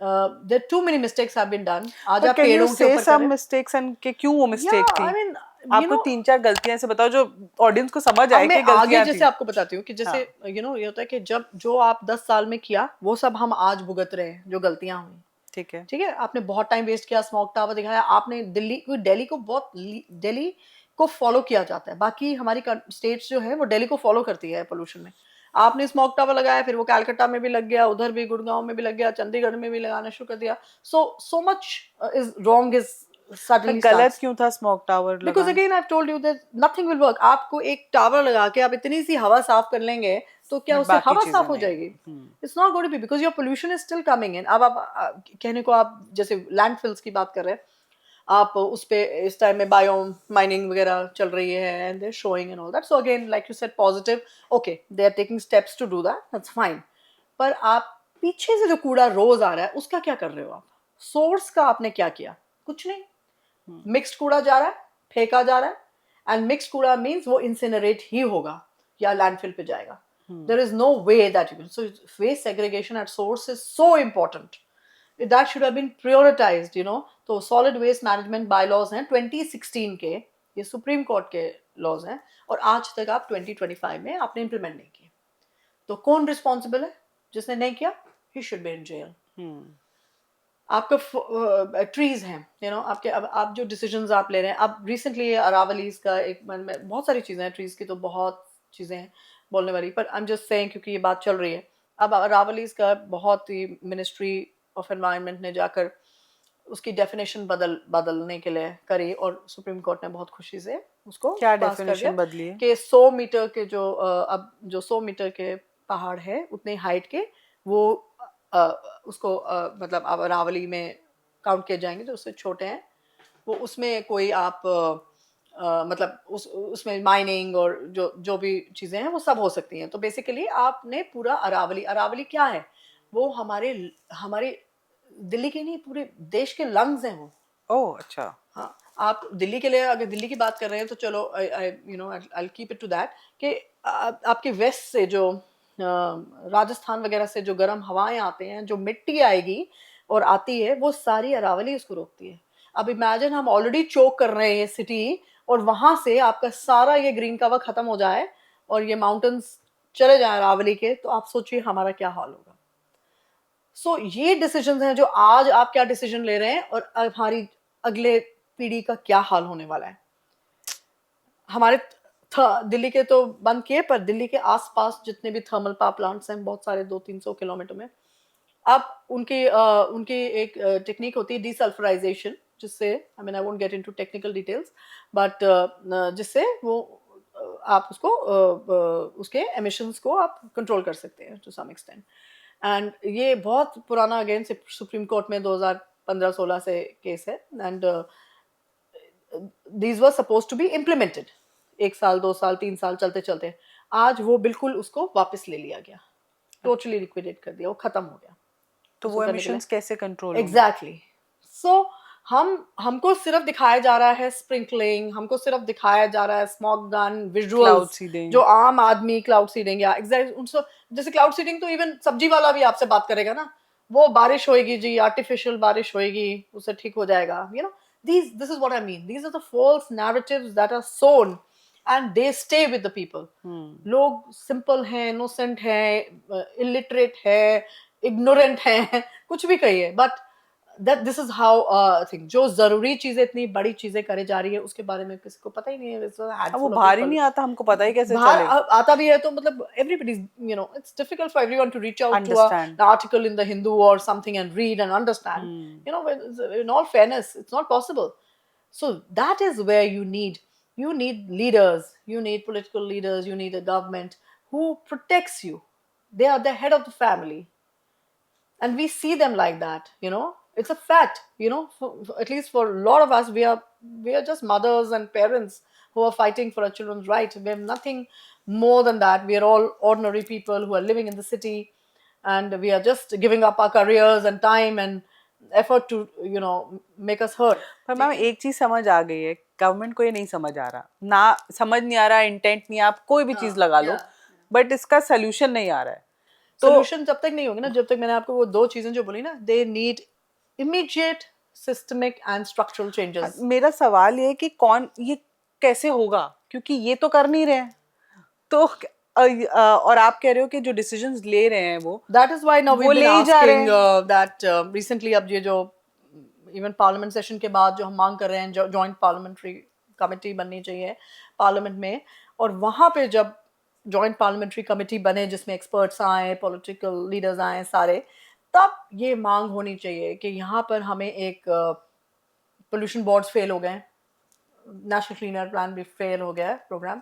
there are too many mistakes have been done. आज आप पेड़ों के ऊपर some mistakes and कि क्यों वो मिस्टेक थी। I mean, आपको 3-4 गलतियां से बताओ जो ऑडियंस को समझ आए कि गलतियां आगे थी। जैसे आपको बताती हूँ कि जैसे यू नो, ये होता है कि जब जो आप 10 साल में किया वो सब हम आज भुगत रहे हैं, जो गलतियां हुई। ठीक है, ठीक है, आपने बहुत टाइम वेस्ट किया, स्मोक टावर दिखाया आपने, दिल्ली को फॉलो किया जाता है, बाकी हमारी स्टेट्स जो है वो दिल्ली को फॉलो करती है पोल्यूशन में। आपने स्मोक टावर लगाया, फिर वो कलकत्ता में भी लग गया, उधर भी गुड़गांव में भी लग गया, चंडीगढ़ में भी लगाना शुरू कर दिया। So much is wrong, is suddenly गलत क्यों था स्मोक टावर लगाना? Because again I have told you that nothing will work. आपको एक टावर लगा के आप इतनी सी हवा साफ कर लेंगे तो क्या उससे हवा साफ हो जाएगी? It's not going to be, because your pollution is still coming in. अब आप कहने को, आप जैसे लैंडफिल्स की बात कर रहे हैं, आप उस पे इस टाइम में बायो माइनिंग वगैरह चल रही है and they showing and all that. So again like you said positive, okay they are taking steps to do that, that's fine. पर आप पीछे से जो कूड़ा रोज आ रहा है उसका क्या कर रहे हो आप? सोर्स का आपने क्या किया? कुछ नहीं. मिक्स्ड कूड़ा जा रहा है, फेंका जा रहा है, एंड मिक्स्ड कूड़ा मीन्स वो इंसिनरेट ही होगा या लैंडफिल पे जाएगा. There is no way that you can. So waste segregation at source is so important. That should have been prioritized, you know. तो solid waste management bylaws हैं 2016 के, ये सुप्रीम कोर्ट के लॉज हैं, और आज तक आप 2025 में आपने इम्प्लीमेंट नहीं किए. तो कौन रिस्पॉन्सिबल है? जिसने नहीं किया, he should be in jail. आपका ट्रीज हैं, यू नो, आपके अब आप जो डिसीजंस आप ले रहे हैं. अब रिसेंटली अरावलीज का एक में बहुत सारी चीज़ें हैं, ट्रीज की तो बहुत चीज़ें हैं बोलने वाली, पर आई एम जस्ट सेइंग क्योंकि ये बात चल रही है. अब अरावलीज का बहुत ही मिनिस्ट्री ऑफ एनवायरनमेंट ने जाकर उसकी डेफिनेशन बदलने के लिए करी, और सुप्रीम कोर्ट ने बहुत खुशी से उसको क्या पास कर दिया डेफिनेशन बदली है? कि 100 मीटर के जो अब जो 100 मीटर के पहाड़ है उतने हाइट के, वो उसको मतलब अब अरावली में काउंट किए जाएंगे. जो उससे छोटे हैं वो उसमें कोई आप मतलब उसमें माइनिंग और जो भी चीज़ें हैं वो सब हो सकती हैं. तो बेसिकली आपने पूरा अरावली क्या है? वो हमारे हमारे दिल्ली के नहीं, पूरे देश के लंग्स हैं वो. ओह अच्छा. हाँ, आप दिल्ली के लिए अगर दिल्ली की बात कर रहे हैं तो चलो you know I keep it to that कि आपके वेस्ट से जो राजस्थान वगैरह से जो गर्म हवाएं आते हैं, जो मिट्टी आएगी और आती है, वो सारी अरावली उसको रोकती है. अब इमेजिन हम ऑलरेडी चोक कर रहे हैं ये सिटी, और वहां से आपका सारा ये ग्रीन कवर खत्म हो जाए और ये माउंटेन्स चले जाए अरावली के, तो आप सोचिए हमारा क्या हाल होगा. सो ये डिसीजंस हैं जो आज आप क्या डिसीजन ले रहे हैं और हमारी अगले पीढ़ी का क्या हाल होने वाला है. हमारे दिल्ली के तो बंद किए, पर दिल्ली के आसपास जितने भी थर्मल पावर प्लांट्स हैं बहुत सारे 200-300 किलोमीटर में, अब उनकी एक टेक्निक होती है डीसल्फराइजेशन, जिससे आई mean I won't get into technical details, but जिससे वो आप उसको उसके एमिशंस को आप कंट्रोल कर सकते हैं टू सम एक्सटेंट. एंड ये बहुत पुराना अगेन सुप्रीम कोर्ट में 2015-16 से केस है, and these were suppose to be implemented. 1 साल 2 साल 3 साल चलते चलते आज वो बिल्कुल उसको वापस ले लिया गया, टोटली लिक्विडेट कर दिया, वो खत्म हो गया. तो वो एमिशंस कैसे कंट्रोल? एग्जैक्टली. सो हमको सिर्फ दिखाया जा रहा है स्प्रिंकलिंग, हमको सिर्फ दिखाया जा रहा है स्मॉग गन विजुअल्स, जो आम आदमी क्लाउड सीडिंग या एग्जैक्ट जैसे क्लाउड सीडिंग तो इवन सब्जी वाला भी आपसे बात करेगा ना, वो बारिश होएगी जी, आर्टिफिशियल बारिश होएगी, उससे ठीक हो जाएगा. You know, this is what I mean. These are the false narratives that are sown and they stay with the people. लोग सिंपल हैं, इनोसेंट हैं, इलिटरेट है, इग्नोरेंट हैं, कुछ भी कहिए, but that this is how thing जो जरूरी चीजें इतनी बड़ी चीजें करे जा रही है उसके बारे में किसी को पता ही नहीं है. अब वो बाहर ही नहीं आता, हमको पता ही कैसे बाहर चले? आता भी है तो मतलब everybody, you know, it's difficult for everyone to reach out to an article in the Hindu or something and read and understand. You know, in all fairness, it's not possible. So that is where you need leaders, you need political leaders, you need a government who protects you. They are the head of the family, and we see them like that. You know, it's a fact. You know, at least for a lot of us, we are just mothers and parents who are fighting for our children's right. We have nothing more than that. We are all ordinary people who are living in the city, and we are just giving up our careers and time and effort to, you know, make us heard. पर मैम एक चीज समझ आ गई है, गवर्नमेंट को ये नहीं समझ आ रहा, ना समझ नहीं आ रहा, इंटेंट नहीं, आप कोई भी चीज लगा लो, बट इसका सोल्यूशन नहीं आ रहा है. सोल्यूशन जब तक नहीं होगा ना, जब तक मैंने आपको वो 2 चीजें जो बोली ना, they need immediate systemic and structural changes. मेरा सवाल ये है कि कौन, ये कैसे होगा, क्योंकि ये तो कर नहीं रहे हैं. तो और आप कह रहे हो कि जो डिसीजंस ले रहे हैं वो, that is why now we been asking that recently, अब ये जो इवन पार्लियामेंट सेशन के बाद जो हम मांग कर रहे हैं, जो जॉइंट पार्लियामेंट्री कमेटी बननी चाहिए पार्लियामेंट में, और वहां पे जब जॉइंट पार्लियामेंट्री कमेटी बने जिसमें एक्सपर्ट्स आए, पॉलिटिकल लीडर्स आए सारे, तब ये मांग होनी चाहिए कि यहाँ पर हमें एक पोल्यूशन बोर्ड्स फेल हो गए, नेशनल क्लीन एयर प्लान भी फेल हो गया है प्रोग्राम.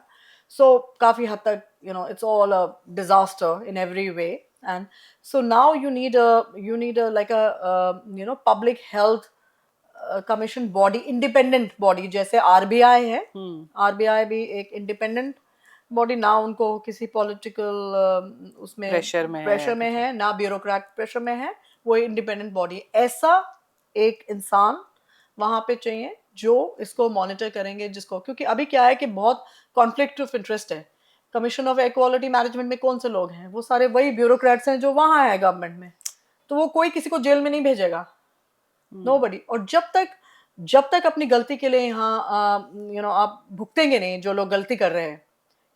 सो काफ़ी हद तक, you know, it's all a disaster in every way. And so now you need a like a you know, public health commission body, independent body, जैसे आरबीआई है, आरबीआई भी एक इंडिपेंडेंट बॉडी, ना उनको किसी पॉलिटिकल उसमें प्रेशर में है, ना ब्यूरोक्रेट प्रेशर में है, वो इंडिपेंडेंट बॉडी। ऐसा एक इंसान वहां पे चाहिए जो इसको मॉनिटर करेंगे, जिसको, क्योंकि अभी क्या है कि बहुत कॉन्फ्लिक्ट ऑफ इंटरेस्ट है। कमीशन ऑफ इक्वालिटी मैनेजमेंट में कौन से लोग हैं? वो सारे वही ब्यूरोक्रेट्स हैं जो वहां है गवर्नमेंट में, तो वो कोई किसी को जेल में नहीं भेजेगा, नोबडी। और जब तक अपनी गलती के लिए यहाँ आप भुगतेंगे नहीं, जो लोग गलती कर रहे हैं,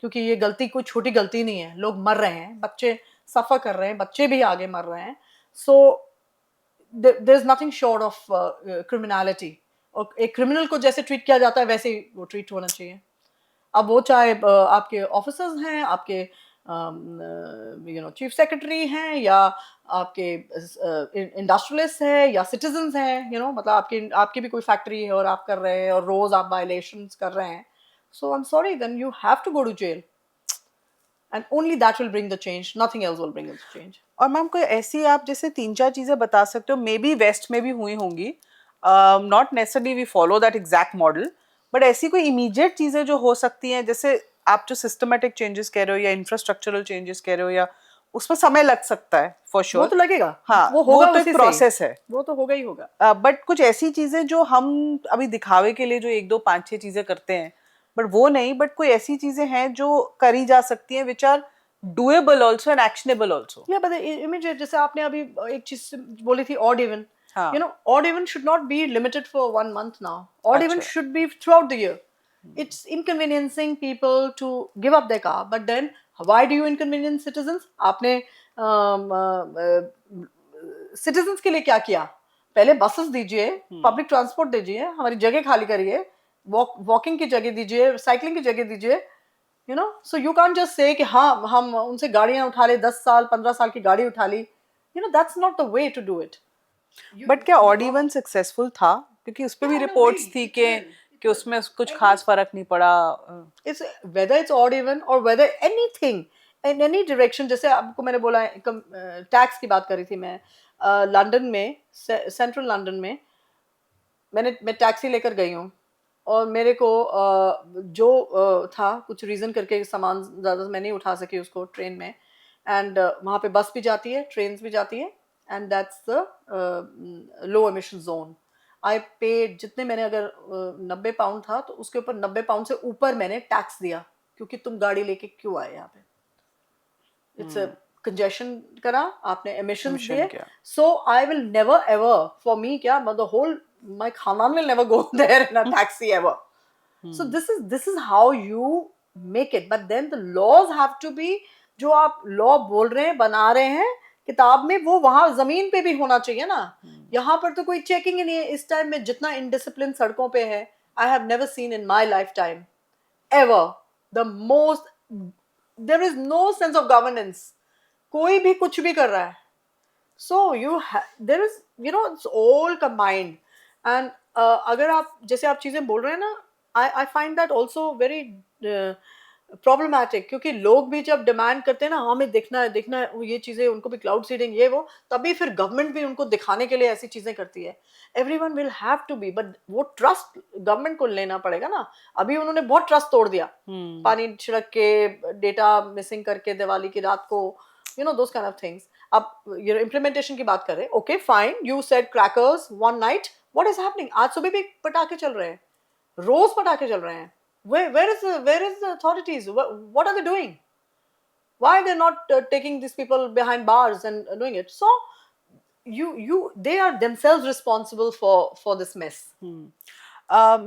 क्योंकि ये गलती कोई छोटी गलती नहीं है, लोग मर रहे हैं, बच्चे सफर कर रहे हैं, बच्चे भी आगे मर रहे हैं, so there is nothing short of criminality. और एक क्रिमिनल को जैसे ट्रीट किया जाता है वैसे ही वो ट्रीट होना चाहिए। अब वो चाहे आपके ऑफिसर्स हैं, आपके चीफ सेक्रेटरी हैं, या आपके इंडस्ट्रियलिस्ट हैं, या सिटीजन्स हैं, मतलब आपकी भी कोई फैक्ट्री है और आप कर रहे हैं और रोज आप वायलेशंस कर रहे हैं, so I'm sorry, then you have to go to jail, and only that will bring the change, nothing else will bring the change. और मैम कोई ऐसी आप जैसे 3-4 चीजें बता सकते हो, मे बी वेस्ट में भी हुई होंगी, not necessarily we follow that exact model, but ऐसी कोई इमीडिएट चीजें जो हो सकती हैं, जैसे आप जो सिस्टमेटिक चेंजेस कह रहे हो या इंफ्रास्ट्रक्चरल चेंजेस कह रहे हो, या उसमें समय लग सकता है फॉर श्योर, वो तो लगेगा, हाँ, वो होगा, तो एक प्रोसेस है, वो तो होगा ही होगा। बट कुछ ऐसी चीजें जो हम अभी दिखावे के लिए जो 1 2 5 6 चीजें करते हैं, बट वो नहीं, बट कोई ऐसी चीजें हैं जो करी जा सकती हैं which are doable also and actionable also. या बट इमीडिएट, जैसे आपने अभी एक चीज बोली थी, ऑड इवन, हाँ. odd even should not be limited for 1 month now. Odd even should be throughout the year. It's inconveniencing people to give up their car, but then why do you inconvenience citizens? आपने citizens के लिए क्या किया? पहले buses दीजिए, public transport दीजिए, हमारी जगह खाली करिए, walking की जगह दीजिए, cycling की जगह दीजिए, so you can't just say कि हाँ हम उनसे गाड़ियाँ उठा ले, 10 साल 15 साल की गाड़ी उठा ली, that's not the way to do it. But क्या ऑड इवन सक्सेसफुल था? क्योंकि उस पे भी रिपोर्ट्स थी कि उसमें कुछ खास फर्क नहीं पड़ा। It's whether it's odd even और whether anything in any direction. जैसे आपको मैंने बोला, टैक्स की बात कर रही थी मैं, लंदन में, सेंट्रल लंदन में मैं टैक्सी लेकर गई हूँ, और मेरे को जो था कुछ रीज़न करके सामान ज़्यादा मैं नहीं उठा सकी उसको ट्रेन में, एंड वहाँ पे बस भी जाती है, ट्रेन भी जाती है, and that's the low emission zone. I paid, जितने मैंने, अगर 90 पाउंड था तो उसके ऊपर 90 पाउंड से ऊपर मैंने टैक्स दिया, क्योंकि तुम गाड़ी लेके क्यों आए यहाँ पे। इट्स कंजेशन करा आपने, एमिशंस दिए, so I will never ever, for me क्या, द होल माय खानदान will never go there in a taxi ever. So this is how you make it, but then the laws have to be, जो आप लॉ बोल रहे हैं, बना रहे हैं किताब में, वो वहां जमीन पे भी होना चाहिए ना। यहाँ पर तो कोई चेकिंग ही नहीं है इस टाइम में, जितना इनडिसिप्लिन सड़कों पे है, I have never seen in my life time ever the most, there is no sense of governance, कोई भी कुछ भी कर रहा है, so there is it's all combined. And अगर आप, जैसे आप चीजें बोल रहे हैं ना, I find that also very problematic, क्योंकि लोग भी जब डिमांड करते हैं ना, हमें देखना है ये चीज़ें, उनको भी क्लाउड सीडिंग ये वो, तभी फिर गवर्नमेंट भी उनको दिखाने के लिए ऐसी चीज़ें करती है। Everyone will have to be, but वो ट्रस्ट गवर्नमेंट को लेना पड़ेगा ना। अभी उन्होंने बहुत ट्रस्ट तोड़ दिया, पानी छिड़क के, डेटा मिसिंग करके दिवाली की रात को, दोस काइंड ऑफ थिंग्स। अब इम्प्लीमेंटेशन की बात करें, okay fine, you said crackers one night, what is happening? आज सुबह भी पटाखे चल रहे हैं, रोज पटाखे चल रहे हैं। Where is the authorities? What are they doing? Why are they not taking these people behind bars and doing it? So they are themselves responsible for this mess.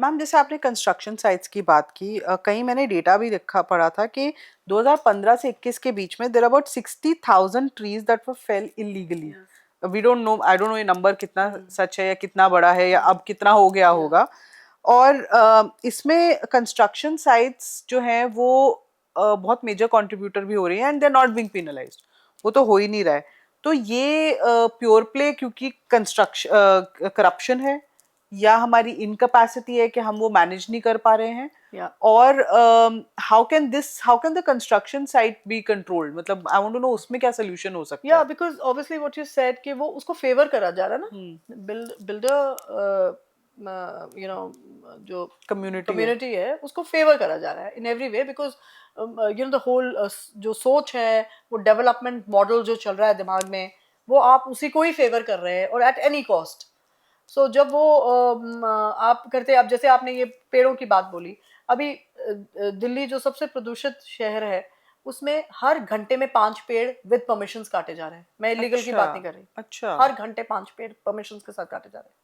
Ma'am जैसे आपने कंस्ट्रक्शन साइट्स की बात की, कहीं मैंने डेटा भी पढ़ा था कि 2015 से 21 के बीच में there about 60,000 trees that were fell illegally. We don't know, I don't know ये नंबर कितना सच है या कितना बड़ा है या अब कितना हो गया होगा। और इसमें कंस्ट्रक्शन साइट्स जो हैं वो बहुत मेजर कंट्रीब्यूटर भी हो रही हैं, and they are not being penalised, वो तो हो ही नहीं रहा है। तो ये प्योर प्ले क्योंकि कंस्ट्रक्शन करप्शन है, या हमारी इनकैपेसिटी है कि हम वो मैनेज नहीं कर पा रहे हैं, और how can the construction site be controlled? मतलब आई वांट टू नो उसमें क्या सोल्यूशन हो सकता है? या because obviously what you said कि वो उसको फेवर करा जा रहा है ना, बिल्डर यू नो जो कम्युनिटी है। कम्युनिटी है उसको फेवर करा जा रहा है in every way, because you know the whole जो सोच है, वो डेवलपमेंट मॉडल जो चल रहा है दिमाग में, वो आप उसी को ही फेवर कर रहे हैं और एट एनी कॉस्ट। सो जब वो आप करते, अब जैसे आपने ये पेड़ों की बात बोली, अभी दिल्ली जो सबसे प्रदूषित शहर है, उसमें हर घंटे में 5 पेड़ विद परमिशंस काटे जा रहे हैं। मैं इलीगल की अच्छा, बात नहीं कर रही, अच्छा। हर घंटे 5 पेड़ परमिशंस के साथ काटे जा रहे हैं।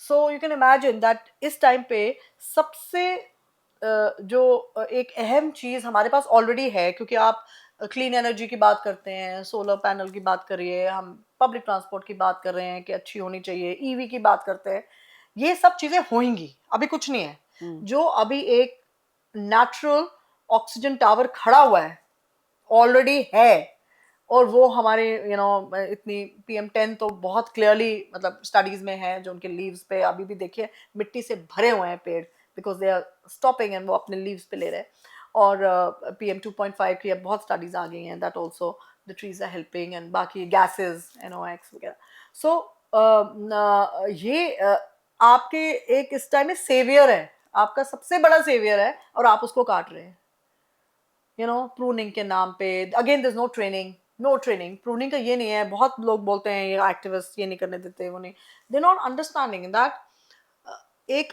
So you can imagine that इस टाइम पे सबसे जो एक अहम चीज़ हमारे पास ऑलरेडी है, क्योंकि आप क्लीन एनर्जी की बात करते हैं, सोलर पैनल की बात करिए, हम पब्लिक ट्रांसपोर्ट की बात कर रहे हैं कि अच्छी होनी चाहिए, ईवी की बात करते हैं, ये सब चीज़ें होंगी, अभी कुछ नहीं है। जो अभी एक नेचुरल ऑक्सीजन टावर खड़ा हुआ है ऑलरेडी है, और वो हमारे इतनी PM10 तो बहुत क्लियरली मतलब स्टडीज में है, जो उनके लीव्स पे अभी भी देखिए मिट्टी से भरे हुए हैं पेड़, because they are stopping and वो अपने लीव्स पे ले रहे हैं। और PM2.5 की अब बहुत स्टडीज आ गई हैं that also the trees are helping, and बाकी गैसेज NOx वगैरह। सो ये आपके एक इस टाइम में सेवियर है, आपका सबसे बड़ा सेवियर है, और आप उसको काट रहे हैं प्रूनिंग के नाम पे। Again there is no training, no training. Pruning का ये नहीं है, बहुत लोग बोलते हैं ये एक्टिविस्ट ये नहीं करने देते, वो नहीं, दे नॉट अंडरस्टैंडिंग दैट एक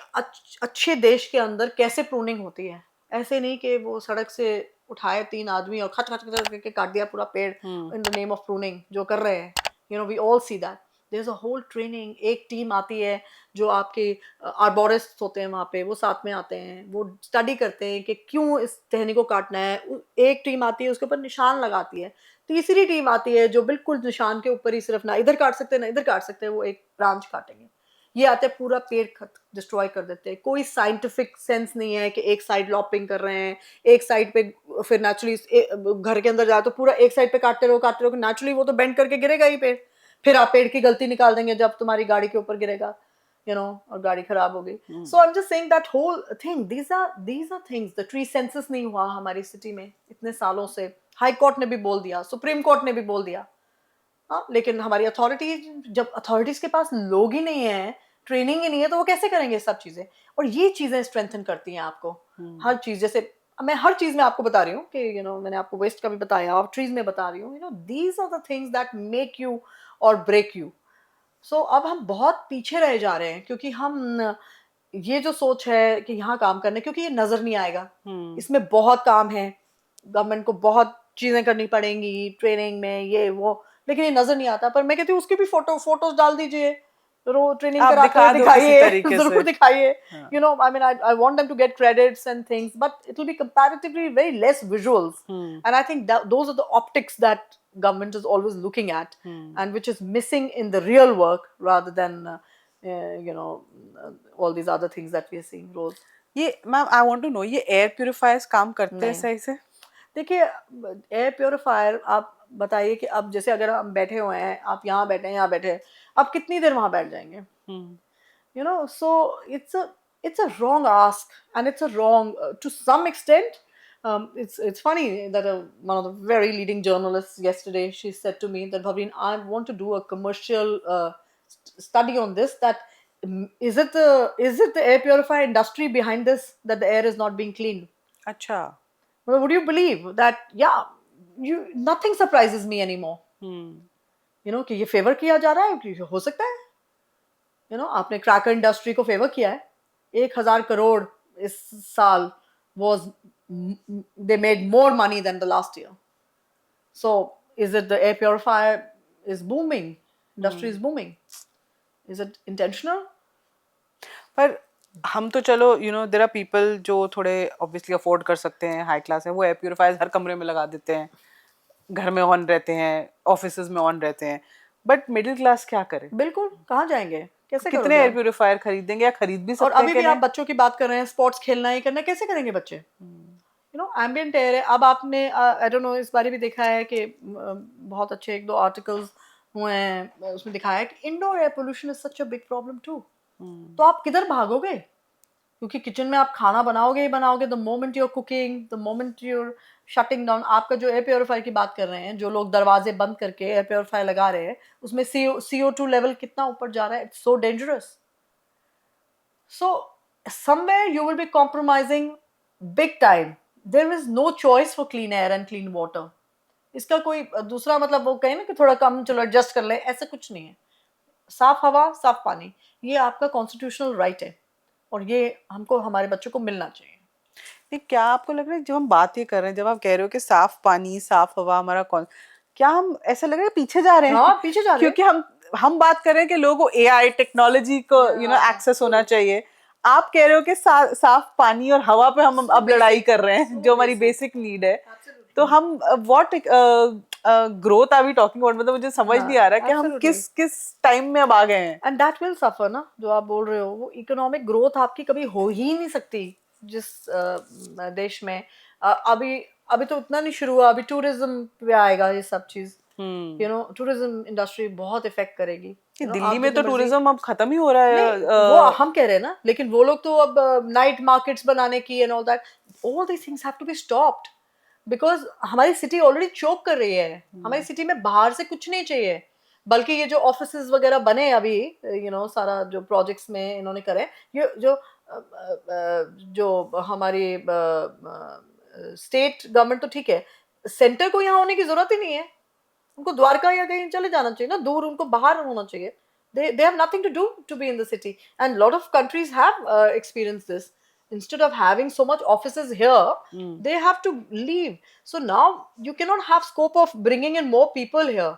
अच्छे देश के अंदर कैसे प्रूनिंग होती है। ऐसे नहीं कि वो सड़क से उठाए 3 आदमी और खच खच खच करके काट दिया पूरा पेड़ in the name of pruning, जो कर रहे हैं we all see that there is a whole training. एक टीम आती है जो आपके आर्बोरिस्ट होते हैं वहाँ पे, वो साथ में आते हैं, वो स्टडी करते हैं कि क्यों इस टहनी को काटना है। एक टीम आती है उसके ऊपर निशान लगाती है, तीसरी टीम आती है जो बिल्कुल निशान के ऊपर ही सिर्फ ना इधर काट सकते हैं ना इधर काट सकते हैं, वो एक ब्रांच काटेंगे। ये आते हैं पूरा पेड़ डिस्ट्रॉय कर देते हैं। कोई साइंटिफिक सेंस नहीं है कि एक साइड लॉपिंग कर रहे हैं, एक साइड पे फिर नेचुरली घर के अंदर जाए तो पूरा एक साइड पे काटते रहो, नेचुरली वो तो बेंड करके गिरेगा ही पेड़। फिर आप पेड़ की गलती निकाल देंगे जब तुम्हारी गाड़ी के ऊपर गिरेगा, और गाड़ी खराब हो गई। So I am just saying that whole thing, these are things. The tree census नहीं हुआ हमारी सिटी में इतने सालों से, हाई कोर्ट ने भी बोल दिया, सुप्रीम कोर्ट ने भी बोल दिया। हाँ, लेकिन हमारी अथॉरिटी, जब अथॉरिटीज के पास लोग ही नहीं है, ट्रेनिंग ही नहीं है, तो वो कैसे करेंगे सब चीजें। और ये चीजें स्ट्रेंथन करती हैं आपको हर चीज। जैसे मैं हर चीज में आपको बता रही हूँ कि मैंने आपको वेस्ट का भी बताया और ट्रीज में बता रही हूँ, these are the things that make you or break you. So अब हम बहुत पीछे रह जा रहे हैं, क्योंकि हम ये जो सोच है कि यहाँ काम करने, क्योंकि ये नजर नहीं आएगा, इसमें बहुत काम है, गवर्नमेंट को बहुत चीजें करनी पड़ेंगी ट्रेनिंग में ये वो, लेकिन ये नजर नहीं आता। पर मैं कहती हूँ उसकी भी फोटोज डाल दीजिए, रो ट्रेनिंग आप कराते हुए दिखा दो किसी दिखाइए, तरीके से। जरूर दिखाइए। हाँ। I mean I want them to get credits and things, but it will be comparatively very less visuals, and I think those are the optics that government is always looking at, and which is missing in the real work, rather than all these other things that we are seeing रोज। ये ma'am I want to know, ये एयर प्यूरिफायर्स काम करते हैं नहीं। सही से? देखिए, एयर प्योरीफायर आप बताइए कि अब जैसे अगर हम बैठे हुए हैं, आप यहाँ बैठे हैं, यहाँ बैठे हैं, आप कितनी देर वहां बैठ जाएंगे? So it's a wrong ask, and it's a wrong to some extent. It's funny that one of the very leading journalists yesterday, she said to me that, Bhavin, I want to do a commercial study on this, that is it the air purifier industry behind this, that the air is not being cleaned? अच्छा। Well, would you believe that? Yeah, nothing surprises me anymore. कि ये फेवर किया जा रहा है, कि हो सकता है आपने क्रैकर इंडस्ट्री को फेवर किया है। 1,000 करोड़ इस साल was they made more money than the last year. So is it the air purifier is booming, industry is booming? Is it intentional? पर हम तो चलो देयर आर पीपल जो थोड़े ऑब्वियसली अफोर्ड कर सकते हैं, हाई क्लास है, वो एयर प्यूरिफायर्स हर कमरे में लगा देते हैं, घर में ऑन रहते हैं, ऑफिसेज में ऑन रहते हैं। बट मिडिल क्लास क्या करे? बिल्कुल, कहाँ जाएंगे, कैसे कितने एयर प्यूरिफायर खरीदेंगे, या खरीद भी सकते और हैं? अभी भी आप बच्चों की बात कर रहे हैं, स्पोर्ट्स खेलना ही करना, कैसे करेंगे बच्चे? एम्बिएंट एयर है। अब आपने आई डोंट नो इस बारे भी देखा है कि बहुत अच्छे 1-2 आर्टिकल्स हुए हैं, उसमें दिखाया है कि indoor air pollution is such a big problem too. तो आप किधर भागोगे? क्योंकि किचन में आप खाना बनाओगे ही बनाओगे, the moment you're cooking, the moment you're shutting down. आपका जो एयर प्योरीफायर की बात कर रहे हैं, जो लोग दरवाजे बंद करके एयर प्योरीफायर लगा रहे हैं, उसमें CO2 लेवल कितना ऊपर जा रहा है, it's so dangerous. So somewhere you will be compromising big time. There is no choice for clean air and clean water. इसका कोई दूसरा मतलब वो कहे ना कि थोड़ा कम चलो एडजस्ट कर ले, ऐसा कुछ नहीं है. साफ हवा, साफ पानी, ये आपका कॉन्स्टिट्यूशनल राइट है और ये हमको हमारे बच्चों को मिलना चाहिए. नहीं, क्या आपको लग रहा है जब हम बात ये कर रहे हैं, जब आप कह रहे हो कि साफ पानी साफ हवा हमारा कौन, क्या हम ऐसा लग रहा है पीछे जा रहे हैं? हाँ, पीछे जा रहे हैं. क्योंकि हम बात कर रहे हैं कि लोगों को एआई टेक्नोलॉजी को एक्सेस होना चाहिए. आप कह रहे हो कि साफ पानी और हवा पे हम अब लड़ाई कर रहे हैं, जो हमारी बेसिक नीड है. तो हम what growth are we talking about? मतलब मुझे समझ नहीं आ रहा कि हम किस टाइम में अब आ गए हैं. एंड दैट विल सफर ना, जो आप बोल रहे हो, वो इकोनॉमिक ग्रोथ आपकी कभी हो ही नहीं सकती जिस देश में अभी तो इतना नहीं शुरू हुआ. अभी टूरिज्म पे आएगा ये सब चीज. टूरिज्म इंडस्ट्री बहुत इफेक्ट करेगी. दिल्ली में तो टूरिज्म अब खत्म ही हो रहा है. वो हम कह रहे हैं ना, लेकिन वो लोग तो अब नाइट मार्केट्स बनाने की and all that, all these things have to be stopped because हमारी सिटी ऑलरेडी चोक कर रही है. हमारी सिटी में बाहर से कुछ नहीं चाहिए, बल्कि ये जो ऑफिसेज वगैरह बने अभी, सारा जो प्रोजेक्ट्स में इन्होंने करे, ये जो हमारी स्टेट गवर्नमेंट तो ठीक है, सेंटर को यहाँ होने की जरूरत ही नहीं है. उनको द्वारका या कहीं चले जाना चाहिए ना, दूर, उनको बाहर होना चाहिए. they have nothing to do to be in the city, and lot of countries have experienced this. Instead of having so much offices here, they have to leave. So now you cannot have scope of bringing in more people here.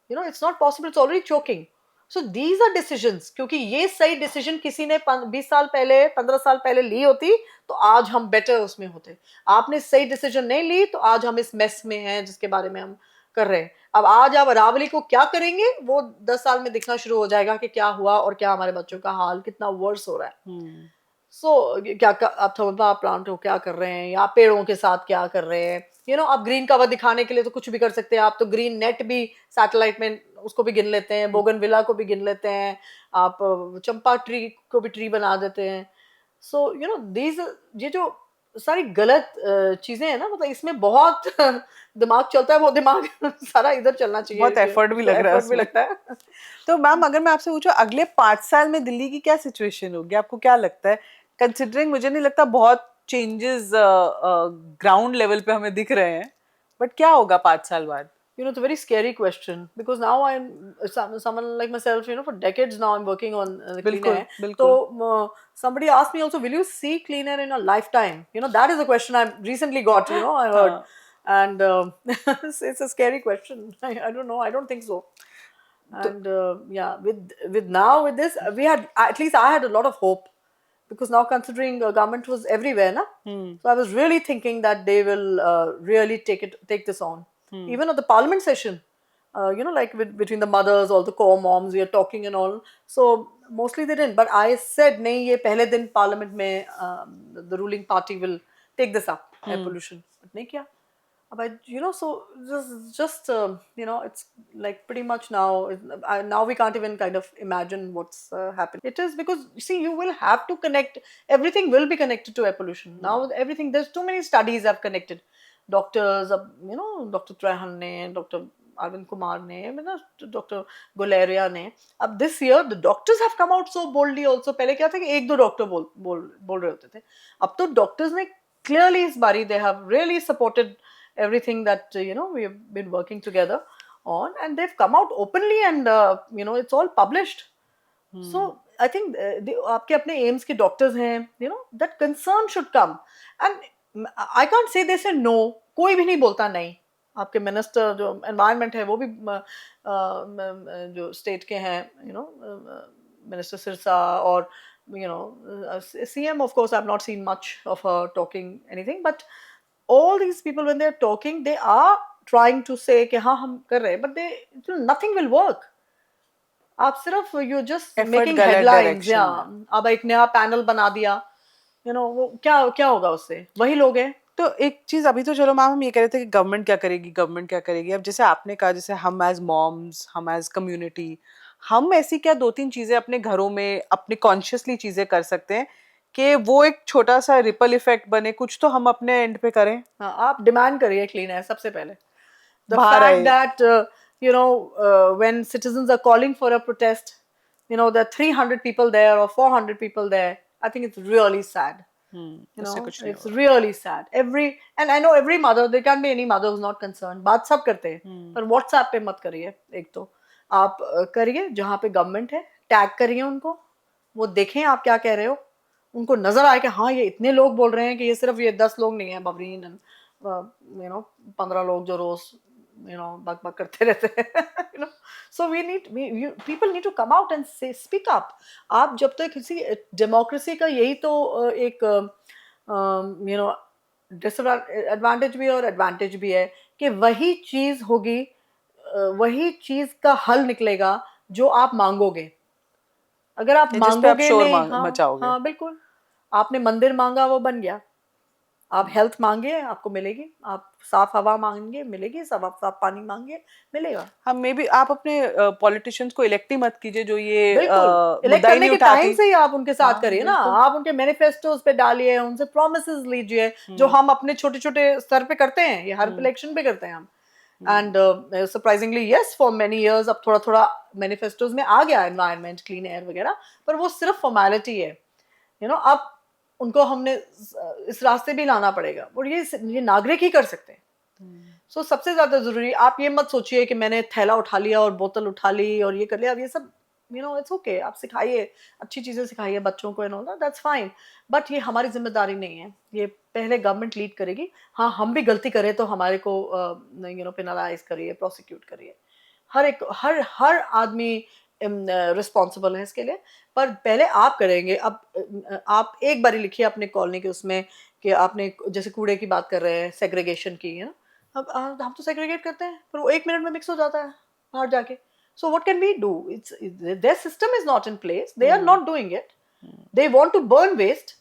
It's not possible. It's already choking. So these are decisions. क्योंकि ये सही decision किसी ने 20 साल पहले 15 साल पहले ली होती तो आज हम better उसमें होते. आपने सही decision नहीं ली तो आज हम इस mess में हैं जिसके बारे में हम कर रहे हैं. अब आज आप अरावली को क्या करेंगे वो 10 साल में दिखना शुरू हो जाएगा कि क्या हुआ और क्या हमारे बच्चों का हाल कितना वर्स हो रहा है. सो क्या आप थर्मल प्लांट को क्या कर रहे हैं, या पेड़ों के साथ क्या कर रहे हैं. आप ग्रीन कवर दिखाने के लिए तो कुछ भी कर सकते हैं. आप तो ग्रीन नेट भी सैटेलाइट में उसको भी गिन लेते हैं, बोगनविला को भी गिन लेते हैं, आप चंपा ट्री को भी ट्री बना देते हैं. सो ये जो सारी गलत चीजें हैं ना, मतलब इसमें बहुत दिमाग चलता है. वो दिमाग सारा इधर चलना चाहिए, बहुत एफर्ट भी लग रहा है, एफर्ट भी लगता है. तो मैम, अगर मैं आपसे पूछूं अगले 5 साल में दिल्ली की क्या सिचुएशन होगी, आपको क्या लगता है? कंसिडरिंग मुझे नहीं लगता बहुत चेंजेस ग्राउंड लेवल पे हमें दिख रहे हैं, बट क्या होगा 5 साल बाद? It's a very scary question because now I'm someone like myself, for decades now I'm working on clean air. So somebody asked me also, will you see clean air in a lifetime? That is a question I recently got, I heard. And it's a scary question. I don't know. I don't think so. And with this, we had, at least I had a lot of hope, because now considering government was everywhere, so I was really thinking that they will really take this on. Even at the parliament session, like between the mothers, all the core moms, we are talking and all. So mostly they didn't, but I said, nahi, ye pehle din parliament mein the ruling party will take this up, air pollution. But nahi kiya. But so just it's like pretty much now we can't even kind of imagine what's happening. It is because, you see, you will have to connect, everything will be connected to air pollution. Now everything, there's too many studies have connected. Doctors, Dr. Trahan ne, Dr. Arvind Kumar ne, Dr. Guleria ne. Ab this year the doctors have come out so boldly also. Pehle kya tha ki ek do doctor bol rahe hote the. Ab to doctors ne clearly is bari, they have really supported everything that we have been working together on, and they've come out openly, and it's all published. So I think आपके अपने एम्स के डॉक्टर्स हैं, that concern should come, and I can't say they say no. कोई भी नहीं बोलता नहीं. आपके मिनिस्टर जो एनवायरनमेंट है वो भी जो स्टेट के हैं, मिनिस्टर सिरसा, और CM, of course I've not seen much of her talking anything, but all these people, when they're talking, they are trying to say कि हाँ हम कर रहे हैं, but nothing will work. आप सिर्फ you're just making headlines. अब एक नया पैनल बना दिया, वो क्या होगा उससे? वही लोग हैं. तो एक चीज, अभी तो चलो मैम हम ये कह रहे थे कि गवर्नमेंट क्या करेगी. अब जैसे आपने कहा, जैसे हम एज मॉम्स, हम एज कम्युनिटी, हम ऐसी क्या 2-3 चीजें अपने घरों में अपने कॉन्शियसली चीजें कर सकते हैं कि वो एक छोटा सा रिपल इफेक्ट बने? कुछ तो हम अपने एंड पे करें. आप डिमांड करिए क्लीन एयर सबसे पहले. The fact that when citizens are calling for a protest, there are 300 people there or 400 people there, I think it's really sad. उससे कुछ नहीं It's really sad. And I know every mother, there can't be any mother who's not concerned. बात सब करते हैं, पर WhatsApp पे मत करिए. एक तो आप करिए जहाँ पे गवर्नमेंट है, टैग करिए उनको, वो देखें आप क्या कह रहे हो, उनको नजर आए कि हाँ ये इतने लोग बोल रहे हैं कि ये सिर्फ ये 10 लोग नहीं है, बबरीन and 15 लोग जो रोज बक बक करते रहते हैं. So people need to come out and speak up. आप जब तक किसी डेमोक्रेसी का यही तो एक डिसएडवांटेज भी है और एडवांटेज भी है कि वही चीज होगी, वही चीज का हल निकलेगा जो आप मांगोगे. अगर आप मांगोगे नहीं, हाँ बिल्कुल, आपने मंदिर मांगा वो बन गया. आप हेल्थ मांगे आपको मिलेगी, आप साफ हवा मांगे मिलेगी, साफ पानी मांगे मिलेगा. हम मे बी आप अपने पॉलिटिशियंस को इलेक्ट ही मत कीजिए जो ये इलेक्ट करने के टाइम से ही आप उनके साथ करिए ना, आप उनके मैनिफेस्टोस पे डालिए, उनसे प्रोमिसेस लीजिए जो हम अपने छोटे छोटे स्तर पे करते हैं, ये हर इलेक्शन पे करते हैं हम. And surprisingly yes, for many years अब थोड़ा थोड़ा मैनिफेस्टोस में आ गया एनवायरनमेंट, क्लीन एयर वगैरह, पर वो सिर्फ फॉर्मेलिटी है. अब उनको हमने इस रास्ते भी लाना पड़ेगा और ये नागरिक ही कर सकते हैं. सो सबसे ज्यादा जरूरी, आप ये मत सोचिए कि मैंने थैला उठा लिया और बोतल उठा ली और ये कर लिया. अब ये सब इट्स ओके, आप सिखाइए, अच्छी चीजें सिखाइए बच्चों को, दैट्स फाइन, बट ये हमारी जिम्मेदारी नहीं है. ये पहले गवर्नमेंट लीड करेगी. हाँ, हम भी गलती करें तो हमारे को पेनलाइज करिए, प्रोसिक्यूट करिए. हर आदमी रिस्पॉन्सिबल है इसके लिए, पर पहले आप करेंगे. अब आप एक बारी लिखिए अपने कॉलोनी के उसमें कि आपने जैसे कूड़े की बात कर रहे हैं, सेग्रीगेशन की है ना, अब हम तो सेग्रीगेट करते हैं पर वो 1 मिनट में मिक्स हो जाता है बाहर जाके. So what can we do? It's their system is not in place, they are not doing it, they want to burn waste.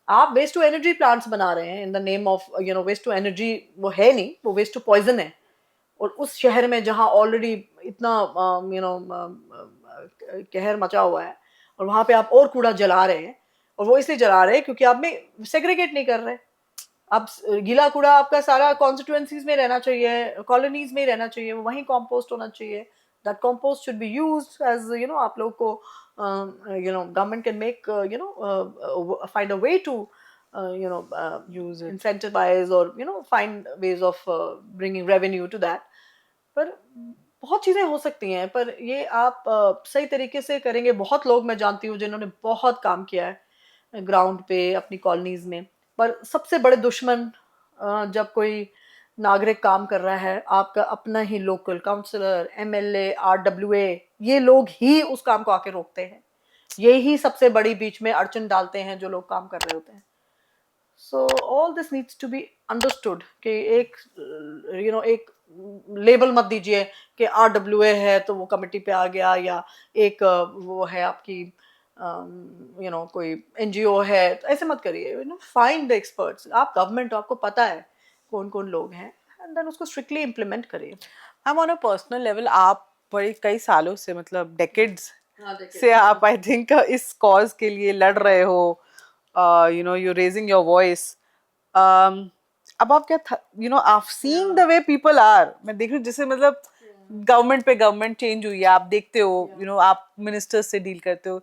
आप वेस्ट टू एनर्जी प्लांट्स बना रहे हैं in the name of waste to energy. वो है नहीं, वो वेस्ट टू पॉइजन है. और उस शहर में जहाँ ऑलरेडी इतना कहर मचा हुआ है, और वहां पे आप और कूड़ा जला रहे हैं, और वो इसलिए जला रहे हैं क्योंकि आप में सेग्रीगेट नहीं कर रहे. अब गीला कूड़ा आपका सारा कॉन्स्टिट्यूएंसीज में रहना चाहिए, कॉलोनीज में रहना चाहिए, वो वहीं कंपोस्ट होना चाहिए. That compost should be used as आप लोग को government can make find a way to use incentivize or find ways of bringing revenue to that. पर बहुत चीजें हो सकती हैं, पर ये आप सही तरीके से करेंगे. बहुत लोग मैं जानती हूँ जिन्होंने बहुत काम किया है ग्राउंड पे अपनी कॉलोनीज में, पर सबसे बड़े दुश्मन जब कोई नागरिक काम कर रहा है, आपका अपना ही लोकल काउंसलर, एमएलए, आरडब्ल्यूए, ये लोग ही उस काम को आके रोकते हैं. ये ही सबसे बड़ी बीच में अड़चन डालते हैं जो लोग काम कर रहे होते हैं. So all this needs to be understood कि एक एक लेबल मत दीजिए कि RWA है तो वो कमेटी पे आ गया, या एक वो है आपकी कोई NGO है, तो ऐसे मत करिए. Find the experts. आप गवर्नमेंट हो, आपको पता है कौन कौन लोग हैं, एंड देन उसको स्ट्रिक्टली इम्प्लीमेंट करिए. हम ऑन अ पर्सनल लेवल, आप बड़े कई सालों से, मतलब डेकेड्स से आप आई थिंक इस कॉज के लिए लड़ रहे हो. You're raising your voice. अब आप क्या आप seeing the way people are, मैं देख रही हूँ जैसे मतलब गवर्नमेंट पे गवर्नमेंट चेंज हुई है, आप देखते हो, आप मिनिस्टर्स से डील करते हो.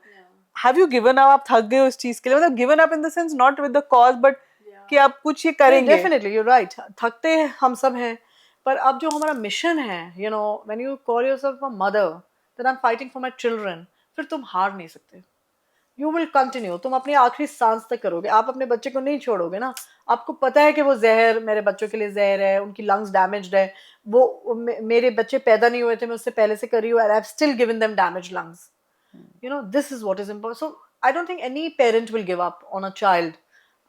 Have you given up? आप थक गए उस चीज के लिए, मतलब given up in the sense not with the cause but कि आप कुछ ये करेंगे. Definitely, you're right. थकते हम सब हैं, पर अब जो हमारा मिशन है, when you call yourself a mother, then I'm fighting for my children, फिर तुम हार नहीं सकते. You will continue. तुम अपनी आखिरी सांस तक करोगे. आप अपने बच्चे को नहीं छोड़ोगे ना. आपको पता है कि वो जहर मेरे बच्चों के लिए जहर है, उनकी लंग्स डैमेज्ड है. वो मेरे बच्चे पैदा नहीं हुए थे, मैं उससे पहले से कर रही हूँ, and I've still given them damaged lungs. This is what is important. So I don't think any parent will give up on a child.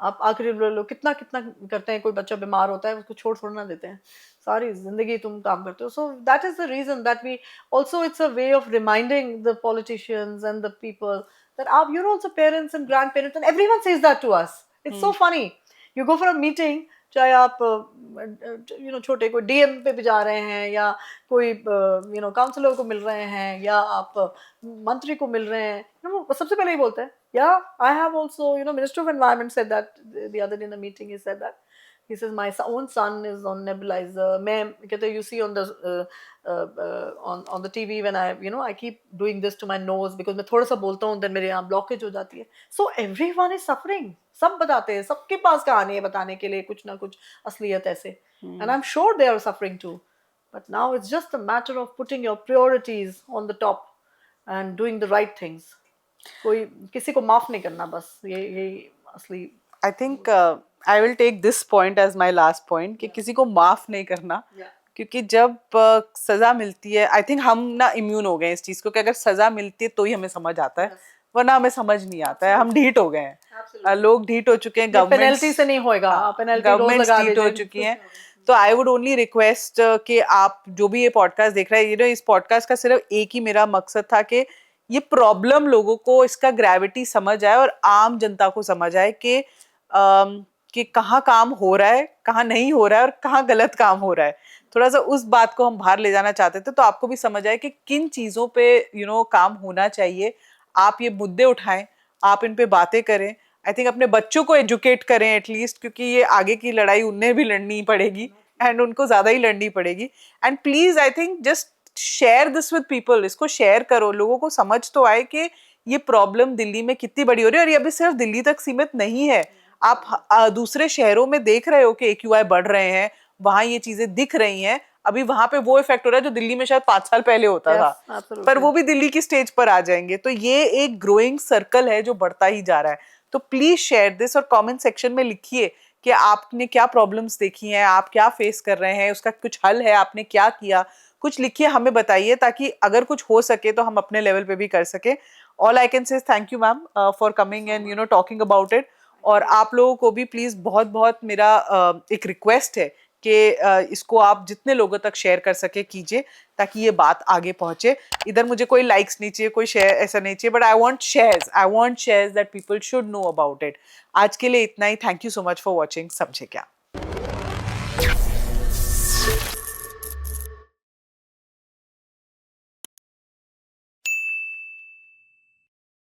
आप आखिरी लोग कितना कितना करते हैं, कोई बच्चा बीमार होता है उसको छोड़ ना देते हैं, सारी जिंदगी तुम काम करते हो. So that is the reason that we also, it's a way of reminding the politicians and the people that you're also parents and grandparents, and everyone says that to us. It's so funny. You go for a meeting, चाहे आप छोटे कोई DM पे भी जा रहे हैं, या कोई काउंसलर को मिल रहे हैं, या आप मंत्री को मिल रहे हैं, वो सबसे पहले ही बोलते हैं Yeah, I have also, Minister of Environment said that the other day in a meeting. He said that. He says my own son is on nebulizer. Ma'am, you see on the on the TV when I keep doing this to my nose because मैं थोड़ा सा बोलता हूँ then मेरे यहाँ blockage हो जाती है. So everyone is suffering. सब बताते हैं, सबके पास कहानी है बताने के लिए कुछ ना कुछ असलियत ऐसे. And I'm sure they are suffering too. But now it's just a matter of putting your priorities on the top and doing the right things. कोई किसी को माफ नहीं करना, बस ये असली. I think I will take this point as my last point कि किसी को माफ नहीं करना. क्योंकि जब सजा मिलती है, आई थिंक हम ना इम्यून हो गए इस चीज को कि अगर सजा मिलती है तो ही हमें समझ आता है, वरना हमें समझ नहीं आता है. हम ढीठ हो गए हैं, लोग ढीठ हो चुके हैं, पेनल्टी से नहीं होएगा, गवर्नमेंट ढीठ हो चुकी हैं. तो आई वुड ओनली रिक्वेस्ट कि आप जो भी ये पॉडकास्ट देख रहे हैं, इस पॉडकास्ट का सिर्फ एक ही मेरा मकसद था कि ये प्रॉब्लम लोगों को इसका ग्रेविटी समझ आए और आम जनता को समझ आए कि कहाँ काम हो रहा है, कहाँ नहीं हो रहा है और कहाँ गलत काम हो रहा है. थोड़ा सा उस बात को हम बाहर ले जाना चाहते थे, तो आपको भी समझ आए कि किन चीजों पे काम होना चाहिए. आप ये मुद्दे उठाएं, आप इन पे बातें करें. आई थिंक अपने बच्चों को एजुकेट करें एटलीस्ट, क्योंकि ये आगे की लड़ाई उन्हें भी लड़नी पड़ेगी एंड उनको ज्यादा ही लड़नी पड़ेगी. And please I think just share this with people. इसको शेयर करो, लोगों को समझ तो आए कि ये प्रॉब्लम दिल्ली में कितनी बड़ी हो रही है. और ये अभी सिर्फ दिल्ली तक सीमित नहीं है. आप दूसरे शहरों में देख रहे हो कि AQI बढ़ रहे हैं, वहां ये चीजें दिख रही हैं. अभी वहां पे वो इफेक्ट हो रहा है जो दिल्ली में शायद 5 साल पहले होता था, पर वो भी दिल्ली की स्टेज पर आ जाएंगे. तो ये एक ग्रोइंग सर्कल है जो बढ़ता ही जा रहा है. तो प्लीज शेयर दिस और कमेंट सेक्शन में लिखिए कि आपने क्या प्रॉब्लम्स देखी हैं, आप क्या फेस कर रहे हैं, उसका कुछ हल है, आपने क्या किया. कुछ लिखिए, हमें बताइए, ताकि अगर कुछ हो सके तो हम अपने लेवल पे भी कर सके. All I can say thank you ma'am for coming and talking about it. और आप लोगों को भी प्लीज बहुत बहुत मेरा एक रिक्वेस्ट है कि इसको आप जितने लोगों तक शेयर कर सके कीजिए, ताकि ये बात आगे पहुंचे. इधर मुझे कोई लाइक्स नहीं चाहिए, कोई शेयर ऐसा नहीं चाहिए, but I want shares that people should know about it. आज के लिए इतना ही. Thank you so much for watching समझे क्या.